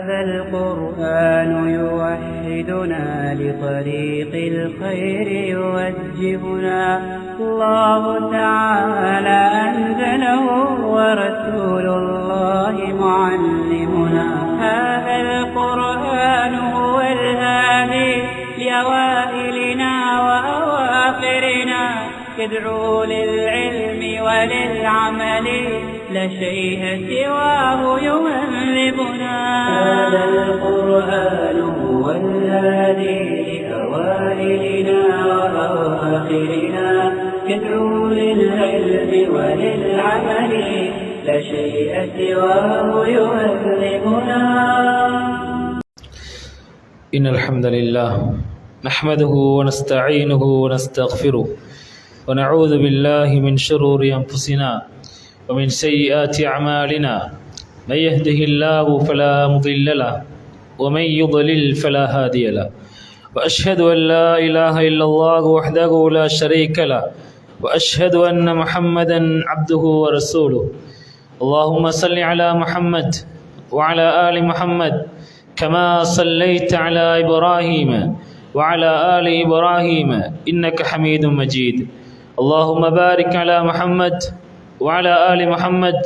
هذا القرآن يوحدنا لطريق الخير يوجهنا الله تعالى أنزله ورسول الله معلمنا هذا القرآن هو الهادي لأوائلنا وأواخرنا يدعو للعلم وللعمل لا شيء سواه يهذبنا هذا القرآن هو الهادي لأوائلنا وأواخرنا يدعو للعلم وللعمل لا شيء سواه يهذبنا. إن الحمد لله نحمده ونستعينه ونستغفره ونعوذ بالله من شرور أنفسنا ومن سيئات أعمالنا من يهده الله فلا مضل له ومن يضلل فلا هادي له وأشهد أن لا إله إلا الله وحده لا شريك له وأشهد أن محمدا عبده ورسوله. اللهم صل على محمد وعلى آل محمد كما صليت على إبراهيم وعلى آل إبراهيم إنك حميد مجيد. اللهم بارك على محمد وعلى آل محمد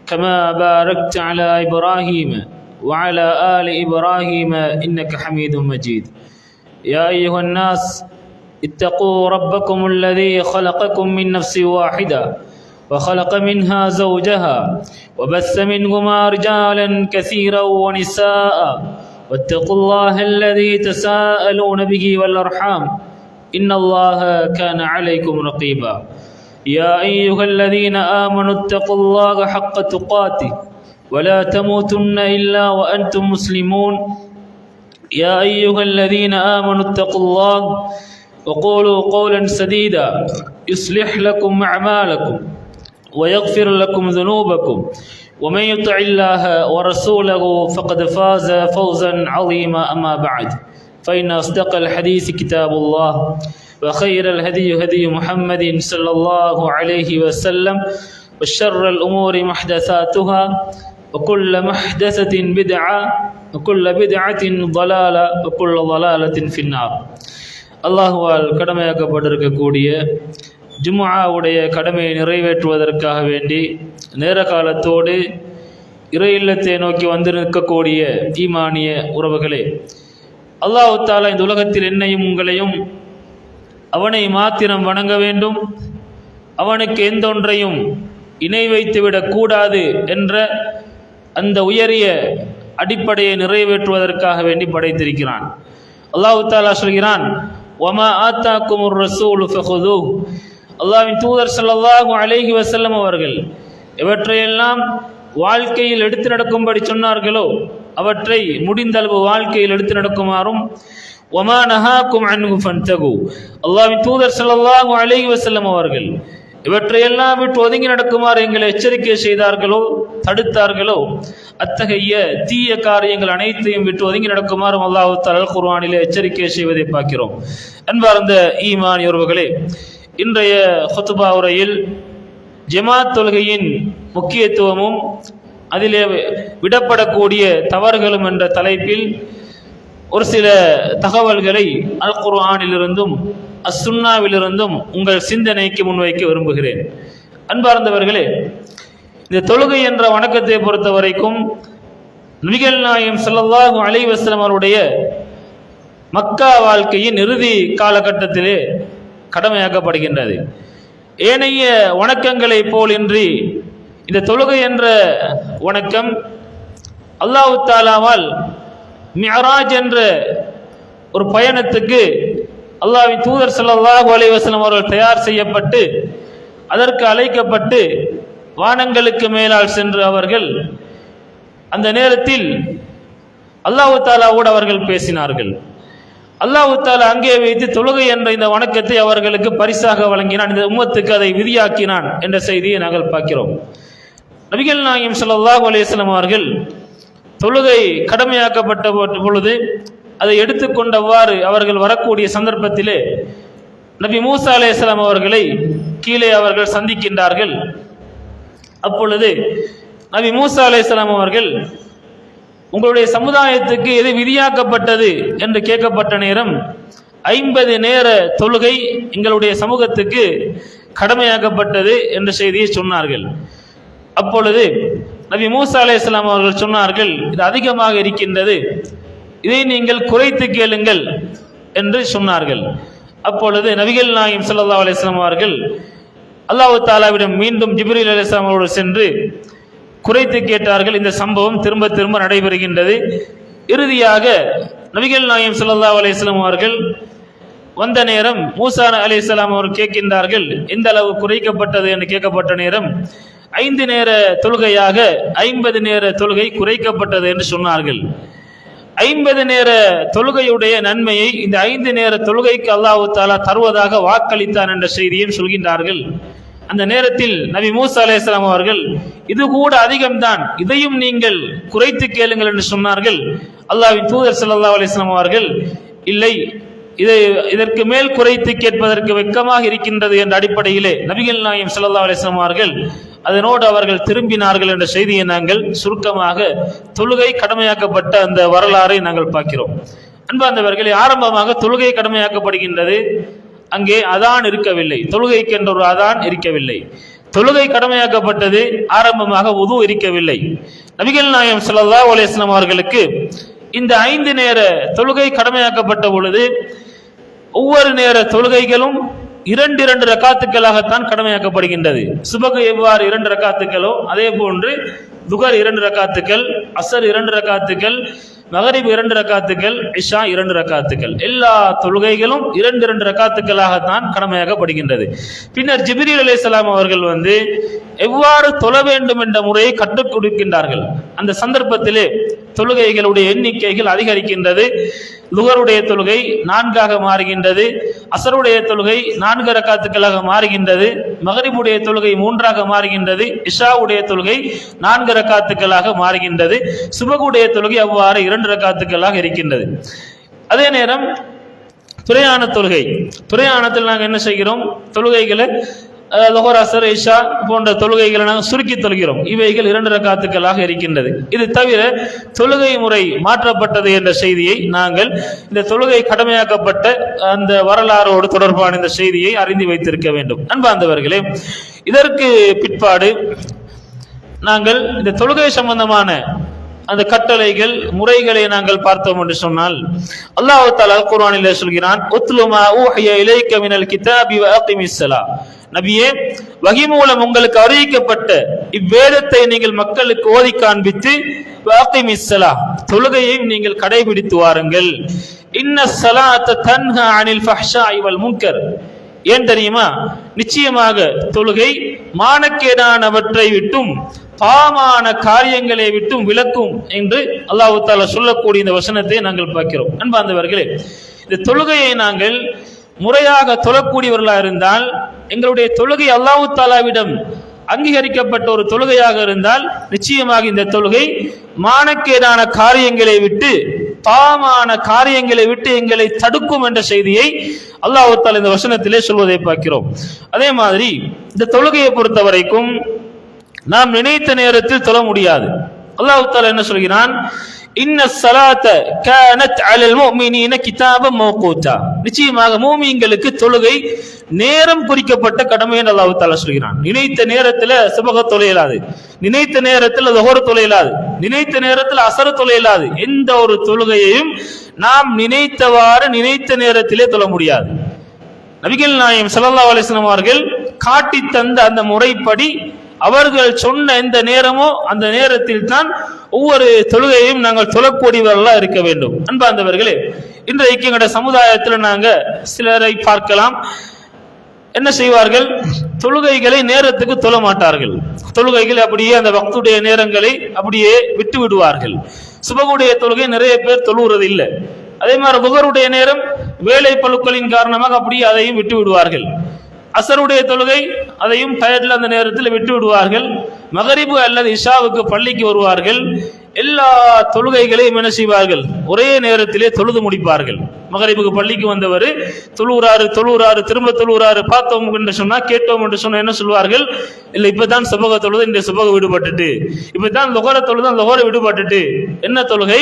كما باركت على إبراهيم وعلى آل إبراهيم إنك حميد مجيد. يا أيها الناس اتقوا ربكم الذي خلقكم من نفس واحدة وخلق منها زوجها وبث منهما رجالا كثيرا ونساء واتقوا الله الذي تساءلون به والأرحام إن الله كان عليكم رقيبا. يا أيها الذين آمنوا اتقوا الله حق تقاته ولا تموتن إلا وأنتم مسلمون. يا أيها الذين آمنوا اتقوا الله وقولوا قولا سديدا يصلح لكم أعمالكم ويغفر لكم ذنوبكم ومن يطع الله ورسوله فقد فاز فوزا عظيما. أما بعد فإن أصدق الحديث كتاب الله وخير الهدي هدي محمد صلى الله عليه وسلم وشر الأمور محدثاتها وكل محدثة بدعة وكل بدعة ضلالة وكل ضلالة في النار. அல்லாஹுவால் கடமையாக்கப்பட்டிருக்கக்கூடிய ஜும்ஆவுடைய கடமையை நிறைவேற்றுவதற்காக வேண்டி நேர காலத்தோடு இறை இல்லத்தை நோக்கி வந்திருக்கக்கூடிய ஈமானிய உறவுகளே, அல்லாஹ் தஆலா இந்த உலகத்தில் என்னையும் உங்களையும் அவனை மாத்திரம் வணங்க வேண்டும், அவனுக்கு எந்தொன்றையும் இணை வைத்துவிடக் கூடாது என்ற அந்த உயரிய அடிப்படையை நிறைவேற்றுவதற்காக வேண்டி படைத்திருக்கிறான். அல்லாஹ் தஆலா சொல்கிறான், வமா ஆத்தாக்குமுர் ரசூலு ஃபஹுதூஹ். அல்லாஹ்வின் தூதர் ஸல்லல்லாஹு அலைஹி வஸல்லம் அவர்கள் எவற்றையெல்லாம் வாழ்க்கையில் எடுத்து நடக்கும்படி சொன்னார்களோ அவற்றை முடிந்தளவு வாழ்க்கையில் எடுத்து நடக்குமாறும், வமா நஹாக்கும் அன்ஹு ஃபன்தகு. அல்லாஹ்வின் தூதர் ஸல்லல்லாஹு அலைஹி வஸல்லம் அவர்கள் இவற்றையெல்லாம் விட்டு ஒதுங்கி நடக்குமாறு எங்களை எச்சரிக்கை செய்தார்களோ தடுத்தார்களோ அத்தகைய தீய காரியங்கள் அனைத்தையும் விட்டு ஒதுங்கி நடக்குமாறும் அல்லாஹ் தஆலா குர்ஆனிலே எச்சரிக்கை செய்வதை பார்க்கிறோம். அன்பார்ந்த ஈமானியர்களே, இன்றைய ஹுத்பா உரையில் ஜமாத் தொழுகையின் முக்கியத்துவமும் அதிலே விடப்படக்கூடிய தவறுகளும் என்ற தலைப்பில் ஒரு சில தகவல்களை அல் குர்ஆனிலிருந்தும் அஸ்ஸுன்னாவிலிருந்தும் உங்கள் சிந்தனைக்கு முன்வைக்க விரும்புகிறேன். அன்பார்ந்தவர்களே, இந்த தொழுகை என்ற வணக்கத்தை பொறுத்த வரைக்கும் நபிகள் நாயகம் ஸல்லல்லாஹு அலைஹி வஸல்லம் அவருடைய மக்கா வாழ்க்கையின் இறுதி காலகட்டத்திலே கடமையாக்கப்படுகின்றது. ஏனைய வணக்கங்களை போலின்றி இந்த தொழுகை என்ற வணக்கம் அல்லாஹ் தஆலாவால் மிஅராஜ் என்ற ஒரு பயணத்துக்கு அல்லாஹ்வின் தூதர் ஸல்லல்லாஹு அலைஹி வஸல்லம் அவர்கள் தயார் செய்யப்பட்டு அதற்கு அழைக்கப்பட்டு வானங்களுக்கு மேலால் சென்று அவர்கள் அந்த நேரத்தில் அல்லாஹ் தஆலாவோடு அவர்கள் பேசினார்கள். அல்லாஹ் தஆலா அங்கே வைத்து தொழுகை என்ற இந்த வணக்கத்தை அவர்களுக்கு பரிசாக வழங்கினான், இந்த உம்மத்துக்கு அதை விதியாக்கினான் என்ற செய்தியை நாங்கள் பார்க்கிறோம். நபிகள் நாயகம் ஸல்லல்லாஹு அலைஹி வஸல்லம் அவர்கள் தொழுகை கடமையாக்கப்பட்ட பொழுது அதை எடுத்துக்கொண்டவாறு அவர்கள் வரக்கூடிய சந்தர்ப்பத்திலே நபி மூசா அலைஹிஸ்ஸலாம் அவர்களை கீழே அவர்கள் சந்திக்கின்றார்கள். அப்பொழுது நபி மூசா அலைஹிஸ்ஸலாம் அவர்கள் உங்களுடைய சமுதாயத்துக்கு எது விதியாக்கப்பட்டது என்று கேட்கப்பட்ட நேரம் 50 நேர தொழுகை எங்களுடைய சமூகத்துக்கு கடமையாக்கப்பட்டது என்ற செய்தியை சொன்னார்கள். அப்பொழுது நபி மூசா அலைஹிஸ்ஸலாம் அவர்கள் சொன்னார்கள், இது அதிகமாக இருக்கின்றது, இதை நீங்கள் குறைத்து கேளுங்கள் என்று சொன்னார்கள். அப்பொழுது நபிகள் நாயகம் ஸல்லல்லாஹு அலைஹி வஸல்லம் அவர்கள் அல்லாஹ் தஆலாவிடம் மீண்டும் ஜிப்ரீல் அலைஹிஸ்ஸலாம் அவர்கள் சென்று குறைத்து கேட்டார்கள். இந்த சம்பவம் திரும்ப திரும்ப நடைபெறுகின்றது. இறுதியாக நபிகள் நாயகம் ஸல்லல்லாஹு அலைஹி வஸல்லம் அவர்கள் வந்த நேரம் மூசா அலைஹிஸ்ஸலாம் அவர்கள் கேட்கின்றார்கள், எந்த அளவு குறைக்கப்பட்டது என்று கேட்கப்பட்ட நேரம் 5 நேர தொழுகையாக 50 நேர தொழுகை குறைக்கப்பட்டது என்று சொன்னார்கள். 50 நேர தொழுகையுடைய நன்மையை இந்த 5 நேர தொழுகைக்கு அல்லாஹ் தஆலா தருவதாக வாக்களித்தான் என்ற செய்தியும் சொல்கின்றார்கள். அந்த நேரத்தில் நபி மூசா அலைஹிஸ்ஸலாம் அவர்கள் இது கூட அதிகம்தான், இதையும் நீங்கள் குறைத்து கேளுங்கள் என்று சொன்னார்கள். அல்லாஹ்வின் தூதர் ஸல்லல்லாஹு அலைஹி வஸல்லம் அவர்கள் இல்லை, இதற்கு மேல் குறைத்து கேட்பதற்கு வெட்கமாக இருக்கின்றது என்ற அடிப்படையிலே நபிகள் நாயகம் ஸல்லல்லாஹு அலைஹி வஸல்லம் அவர்கள் அதனோடு அவர்கள் திரும்பினார்கள் என்ற செய்தியை நாங்கள் சுருக்கமாக தொழுகை கடமையாக்கப்பட்ட அந்த வரலாறை நாங்கள் பார்க்கிறோம். அன்பார்ந்தவர்களே, ஆரம்பமாக தொழுகை கடமையாக்கப்படுகின்றது. அங்கே அதான் இருக்கவில்லை, தொழுகைக்கு என்ற ஒரு அதான் இருக்கவில்லை. தொழுகை கடமையாக்கப்பட்டது, ஆரம்பமாக வுது இருக்கவில்லை. நபிகள் நாயகம் ஸல்லல்லாஹு அலைஹி வஸல்லம் அவர்களுக்கு இந்த 5 நேர தொழுகை கடமையாக்கப்பட்ட பொழுது ஒவ்வொரு நேர தொழுகைகளும் 2 ரக்காத்துக்களாகத்தான் கடமையாக்கப்படுகின்றது. சுபகு எவ்வாறு 2 ரக்காத்துக்களோ அதே போன்று துகர் 2 ரக்காத்துக்கள், அசர் 2 ரக்காத்துக்கள், மகரிப் 2 ரக்காத்துக்கள், இஷா 2 ரக்காத்துக்கள், எல்லா தொழுகைகளும் 2 ரக்காத்துக்களாகத்தான் கடமையாக்கப்படுகின்றது. பின்னர் ஜிப்ரீல் அலைஹிஸ்ஸலாம் அவர்கள் வந்து எவ்வாறு தொழ வேண்டும் என்ற முறையை கற்றுக் கொடுக்கின்றார்கள். அந்த சந்தர்ப்பத்திலே தொழுகைகளுடைய எண்ணிக்கைகள் அதிகரிக்கின்றது. லுகருடைய தொழுகை 4ஆக மாறுகின்றது, அசருடைய தொழுகை 4 ரக்காத்துக்களாக மாறுகின்றது, மகரிபுடைய தொழுகை 3ஆக மாறுகின்றது, இஷாவுடைய தொழுகை 4 ரக்காத்துக்களாக மாறுகின்றது, சுபகுடைய தொழுகை அவ்வாறு 2 ரக்காத்துக்களாக இருக்கின்றது. அதே நேரம் பிரயாண தொழுகை, பிரயாணத்தில் நாங்கள் என்ன செய்கிறோம், தொழுகைகளை லுஹர் அஸ்ர் இஷா போன்ற தொழுகைகளை நாங்கள் சுருக்கி தொழுகிறோம். இவைகள் 2 ரக்காத்துக்களாக இருக்கின்றது. இது தவிர தொழுகை முறை மாற்றப்பட்டது என்ற செய்தியை நாங்கள் இந்த தொழுகை கடமையாக்கப்பட்ட அந்த வரலாறோடு தொடர்பான இந்த செய்தியை அறிந்து வைத்திருக்க வேண்டும். அன்பார்ந்தவர்களே, இதற்கு பிற்பாடு நாங்கள் இந்த தொழுகை சம்பந்தமான அந்த கட்டளைகள் முறைகளை நாங்கள் பார்த்தோம் என்று சொன்னால், அல்லாஹ் தஆலா குர்ஆனிலே சொல்கிறான், உத்லு மா ஊஹிய இலைக மினல் கிதாபி வ அகிமிஸ் ஸலா. நபியே, வஹி மூலம் உங்களுக்கு அறிவிக்கப்பட்ட இவ்வேதத்தை நீங்கள் மக்களுக்கு ஓதி காண்பித்து வ அகிமிஸ் ஸலா, தொழுகையை நீங்கள் கடைபிடித்து வாருங்கள். இன்னஸ் ஸலாத்த தன்ஹா அனில் ஃபஹ்ஷாஇ வல் முன்கர். ஏன் தெரியுமா? நிச்சயமாக தொழுகை மானக்கேடானவற்றை விட்டும் பாவமான காரியங்களை விட்டும் விலக்கும் என்று அல்லாஹ் தஆலா சொல்லக்கூடிய இந்த வசனத்தை நாங்கள் பார்க்கிறோம். அன்பார்ந்தவர்களே, இந்த தொழுகையை நாங்கள் முறையாக தொழக்கூடியவர்களாக இருந்தால், எங்களுடைய தொழுகை அல்லாஹ் தஆலாவிடம் அங்கீகரிக்கப்பட்ட ஒரு தொழுகையாக இருந்தால், நிச்சயமாக இந்த தொழுகை மானக்கேடான காரியங்களை விட்டு பாவமான காரியங்களை விட்டு எங்களை தடுக்கும் என்ற செய்தியை அல்லாஹ் தஆலா இந்த வசனத்திலே சொல்வதை பார்க்கிறோம். அதே மாதிரி இந்த தொழுகையை பொறுத்த வரைக்கும் நாம் நினைத்த நேரத்தில் தொழ முடியாது. அல்லாஹ் தஆலா என்ன சொல்கிறான், இன்னஸ் ஸலாத்த கானத் அலல் முஃமினீன கிதாபம் மௌகூதா. நிச்சயமாக மூமின்களுக்கு தொழுகை நேரம் குறிக்கப்பட்ட கடமை என்று அல்லாஹ் தஆலா சொல்கிறான். நினைத்த நேரத்தில் சுபஹ தொழலாது, நினைத்த நேரத்தில் லுஹர் தொழலாது, நினைத்த நேரத்தில் அஸர் தொழலாது. எந்த ஒரு தொழுகையையும் நாம் நினைத்தவாறு நினைத்த நேரத்திலே தொழ முடியாது. நபிகள் நாயகம் ஸல்லல்லாஹு அலைஹி வஸல்லம் அவர்கள் காட்டி தந்த அந்த முறைப்படி அவர்கள் சொன்ன எந்த நேரமோ அந்த நேரத்தில் தான் ஒவ்வொரு தொழுகையையும் நாங்கள் தொழக்கூடியவர்களாக இருக்க வேண்டும். அன்பார்ந்தவர்களே, இன்றைக்கு எங்களுடைய சமுதாயத்தில் நாங்கள் சிலரை பார்க்கலாம், என்ன செய்வார்கள், தொழுகைகளை நேரத்துக்கு தொழ மாட்டார்கள். தொழுகைகள் அப்படியே அந்த வக்துடைய நேரங்களை அப்படியே விட்டு விடுவார்கள். சுபகுடைய தொழுகை நிறைய பேர் தொழுகிறது இல்லை. அதே மாதிரி லுஹருடைய நேரம் வேலை பளுக்களின் காரணமாக அப்படியே அதையும் விட்டு விடுவார்கள். அசருடைய தொழுகை அதையும் டயர்டில் அந்த நேரத்தில் விட்டு விடுவார்கள். மகரிபு அல்லது இஷாவுக்கு பள்ளிக்கு வருவார்கள். எல்லா தொழுகைகளையும் என்ன செய்வார்கள்? ஒரே நேரத்திலே தொழுது முடிப்பார்கள். மகரிபுக்கு பள்ளிக்கு வந்தவர் தொழுகிறாரு, திரும்ப தொழுகிறாரு, பார்த்தோம் என்று சொன்னா, கேட்டோம் என்று சொன்னா என்ன சொல்வார்கள்? இல்ல, இப்பதான் சுபக தொழுது, இந்த சுபக விடுபட்டுட்டு, இப்பதான் லொகர தொழுது, லொகர விடுபட்டுட்டு, என்ன தொழுகை?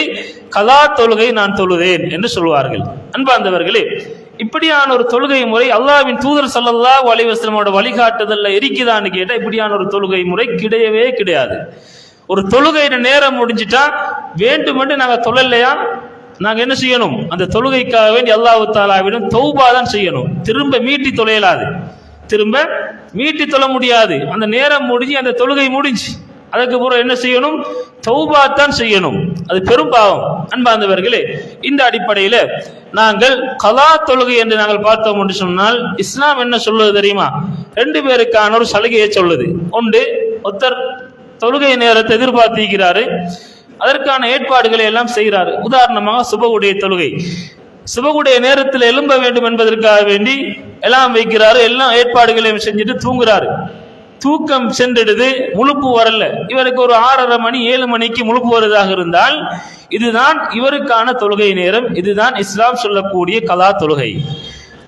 கலா தொழுகை நான் தொழுதேன் என்று சொல்வார்கள். அன்பார்ந்தவர்களே, இப்படியான ஒரு தொழுகை முறை அல்லாஹ்வின் தூதர் ஸல்லல்லாஹு அலைஹி வஸல்லமோட வழிகாட்டுதல்ல இருக்குதான்னு கேட்டா, இப்படியான ஒரு தொழுகை முறை கிடையவே கிடையாது. ஒரு தொழுகையிட நேரம் முடிஞ்சிட்டா வேண்டுமென்று நாங்க தொழலையா, நாங்க என்ன செய்யணும்? அந்த தொழுகைக்காக வேண்டி அல்லாஹ் தஆலாவிடம் தௌபா தான் செய்யணும். திரும்ப மீட்டி தொழையலாது, திரும்ப மீட்டி தொழ முடியாது. அந்த நேரம் முடிஞ்சு, அந்த தொழுகை முடிஞ்சு, அதுக்கு பிறகு என்ன செய்யணும்? தௌபா தான் செய்யணும். அது பெரும் பாவம். அன்பார்ந்தவர்களே, இந்த அடிப்படையில நாங்கள் கலா தொழுகை என்று நாங்கள் பார்த்தோம் என்று சொன்னால், இஸ்லாம் என்ன சொல்லுது தெரியுமா? 2 பேருக்கான ஒரு சலுகையை சொல்லுது. ஒன்று, ஒருத்தர் தொழுகை நேரத்தை எதிர்பார்த்திருக்கிறாரு, அதற்கான ஏற்பாடுகளை எல்லாம் செய்கிறாரு. உதாரணமாக சுபகுடைய தொழுகை, சுபகுடைய நேரத்தில் எழும்ப வேண்டும் என்பதற்காக வேண்டி எல்லாம் வைக்கிறாரு, எல்லாம் ஏற்பாடுகளையும் செஞ்சுட்டு தூங்குறாரு. தூக்கம் சென்றிடுது, முழுப்பு வரல. இவருக்கு ஒரு 6:30 மணி 7 மணிக்கு முழுப்பு வருவதாக இருந்தால், இதுதான் இவருக்கான தொழுகை நேரம், இதுதான் இஸ்லாம் சொல்லக்கூடிய கலா தொழுகை.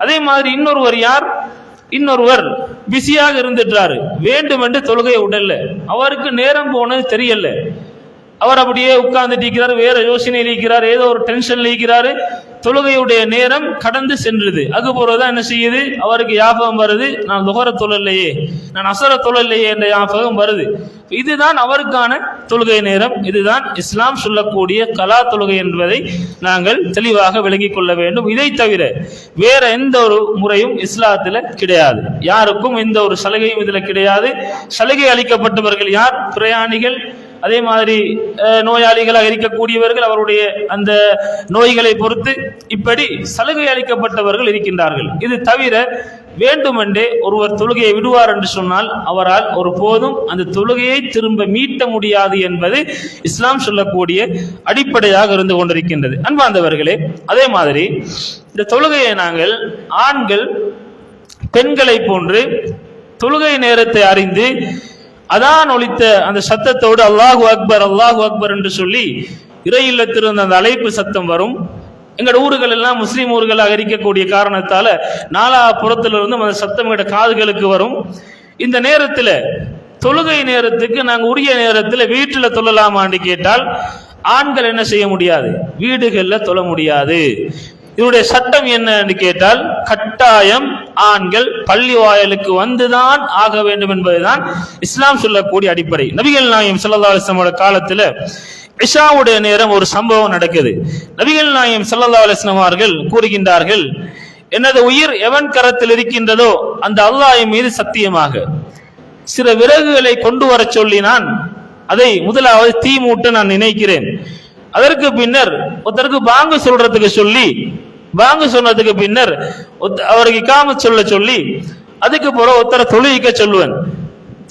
அதே மாதிரி இன்னொருவர் பிஸியாக இருந்துட்டாரு, வேண்டுமென்று தொழுகையை உடல்ல, அவருக்கு நேரம் போனது தெரியல, அவர் அப்படியே உட்கார்ந்துட்டு இருக்கிறார், வேற யோசனையில் இருக்கிறார், ஏதோ ஒரு டென்ஷன்ல இருக்கிறாரு, தொழுகையுடைய நேரம் கடந்து சென்றது. அது போறதான் என்ன செய்யுது? அவருக்கு ஞாபகம் வருது, நான் லுஹர தொழலையே, நான் அசர தொழலையே என்ற ஞாபகம் வருது. இதுதான் அவருக்கான தொழுகை நேரம், இதுதான் இஸ்லாம் சொல்லக்கூடிய கலா தொழுகை என்பதை நாங்கள் தெளிவாக விளங்கிக் கொள்ள வேண்டும். இதை தவிர வேற எந்த ஒரு முறையும் இஸ்லாத்துல கிடையாது. யாருக்கும் எந்த ஒரு சலுகையும் இதுல கிடையாது. சலுகை அளிக்கப்பட்டவர்கள் யார்? பிரயாணிகள், அதே மாதிரி நோயாளிகளாக இருக்கக்கூடியவர்கள், அவருடைய அந்த நோய்களை பொறுத்து இப்படி சலுகை அளிக்கப்பட்டவர்கள் இருக்கின்றார்கள். இது தவிர வேண்டுமென்றே ஒருவர் தொழுகையை விடுவார் என்று சொன்னால் அவரால் ஒரு போதும் அந்த தொழுகையை திரும்ப மீட்ட முடியாது என்பது இஸ்லாம் சொல்லக்கூடிய அடிப்படையாக இருந்து கொண்டிருக்கின்றது. அன்பார்ந்தவர்களே, அதே மாதிரி இந்த தொழுகையை நாங்கள் ஆண்கள் பெண்களை போன்று தொழுகை நேரத்தை அறிந்து அதான் ஒலித்த அந்த சத்தத்தோடு அல்லாஹு அக்பர் அல்லாஹு அக்பர் என்று சொல்லி இறை இல்லத்திலிருந்து அந்த அழைப்பு சத்தம் வரும். எங்களோட ஊர்கள் எல்லாம் முஸ்லீம் ஊர்களாக இருக்கக்கூடிய காரணத்தால நாலா புறத்திலிருந்து அந்த சத்தம் எங்களோட காதுகளுக்கு வரும். இந்த நேரத்தில் தொழுகை நேரத்துக்கு நாங்கள் உரிய நேரத்தில் வீட்டில் தொழலாமான்னு கேட்டால் ஆண்கள் என்ன செய்ய முடியாது? வீடுகளில் தொழ முடியாது. இதனுடைய சட்டம் என்னன்னு கேட்டால், கட்டாயம் ஆண்கள் பள்ளி வாயலுக்கு வந்துதான் ஆக வேண்டும் என்பதுதான் இஸ்லாம் சொல்லக்கூடிய அடிப்படை. நபிகள் நாயகம் ஸல்லல்லாஹு அலைஹி வஸல்லம் காலத்துல இஷாவுடைய நேரம் ஒரு சம்பவம் நடக்குது. நபிகள் நாயகம் ஸல்லல்லாஹு அலைஹி வஸல்லம் அவர்கள் கூறுகின்றார்கள், எனது உயிர் எவன் கரத்தில் இருக்கின்றதோ அந்த அல்லாஹ்வின் மீது சத்தியமாக சில விறகுகளை கொண்டு வர சொல்லி நான் அதை முதலாவது தீ மூட்ட நான் நினைக்கிறேன். அதற்கு பின்னர் ஒருத்தருக்கு பாங்கு சொல்றதுக்கு சொல்லி, பாங்கு சொன்னதுக்கு பின்னர் அவருக்கு இகாமத் சொல்ல சொல்லி, அதுக்கு பிறகு ஒருத்தரை தொழுவிக்க சொல்லுவேன்.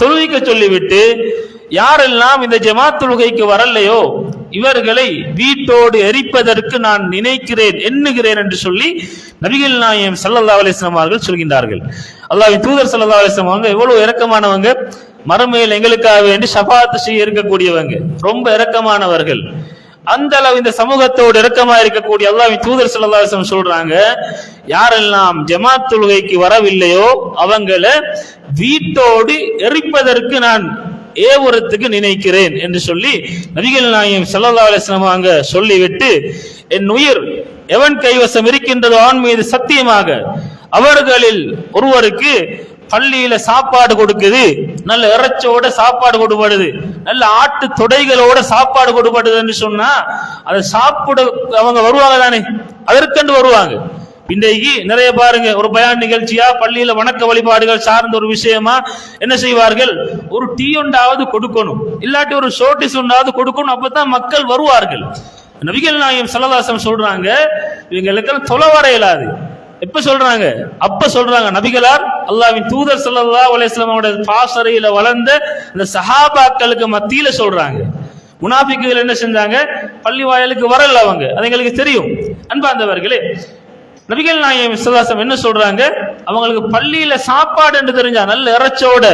தொழுவிக்க சொல்லிவிட்டு யாரெல்லாம் இந்த ஜமாத் தொழுகைக்கு வரலையோ இவர்களை வீட்டோடு எரிப்பதற்கு நான் நினைக்கிறேன், எண்ணுகிறேன் என்று சொல்லி நபிகள் நாயகம் ஸல்லல்லாஹு அலைஹி வஸல்லம் அவர்கள் சொல்கின்றார்கள். அல்லாஹ்வின் தூதர் ஸல்லல்லாஹு அலைஹி வஸல்லம் அவங்க எவ்வளவு இரக்கமானவங்க, மறுமையில் எங்களுக்காக வேண்டி ஷஃபாஅத் செய்ய இருக்கக்கூடியவங்க, ரொம்ப இரக்கமானவர்கள். அந்த அளவு இந்த சமூகத்தோடு இரக்கமா இருக்கக்கூடிய அல்லாஹ்வின் தூதர் ஸல்லல்லாஹு அலைஹி வஸல்லம் சொல்றாங்க, யாரெல்லாம் ஜமாத் தொழுகைக்கு வரவில்லையோ அவங்கள வீட்டோடு எரிப்பதற்கு நான் ஏவுறத்துக்கு நினைக்கிறேன் என்று சொல்லி நபிகள் நாயகம் ஸல்லல்லாஹு அலைஹி வஸல்லம் அங்க சொல்லிவிட்டு, என் உயிர் எவன் கைவசம் இருக்கின்றதோ அவன் மீது சத்தியமாக அவர்களில் ஒருவருக்கு பள்ளியில சாப்பாடு கொடுக்குது, நல்ல இறைச்சோட சாப்பாடு கொடுப்படுது, நல்ல ஆட்டு தொடைகளோட சாப்பாடு கொடுப்படுது என்று சொன்னா அதை சாப்பிட அவங்க வருவாங்க தானே, அதற்கென்று வருவாங்க. இன்றைக்கு நிறைய பாருங்க, ஒரு பயான் நிகழ்ச்சியா பள்ளியில வணக்க வழிபாடுகள் சார்ந்த ஒரு விஷயமா என்ன செய்வார்கள், ஒரு டீ ஒன்றாவது கொடுக்கணும், இல்லாட்டி ஒரு ஷோட்டிஸ் ஒன்றாவது கொடுக்கணும், அப்பதான் மக்கள் வருவார்கள். நபிகள் நாயகம் ஸல்லல்லாஹு அலைஹி வஸல்லம் சொல்றாங்க, இவங்களுக்கெல்லாம் தொலை வர இயலாது. எப்ப சொல்றாங்க? அப்ப சொல்றாங்க நபிகளார் அல்லாஹ்வின் தூதர் ஸல்லல்லாஹு அலைஹி வஸல்லம் அவருடைய பாசறையில வளர்ந்த அந்த சஹாபாக்களுக்கு மத்தியில சொல்றாங்க. முனாஃபிக்குகள் என்ன செஞ்சாங்க? பள்ளி வாயலுக்கு வரல அவங்க, அது எங்களுக்கு தெரியும். அன்பார்ந்தவர்களே, நபிகள் நாயகம் ஸல்லல்லாஹு அலைஹி வஸல்லம் என்ன சொல்றாங்க, அவங்களுக்கு பள்ளியில சாப்பாடு என்று தெரிஞ்சா, நல்ல இறைச்சோட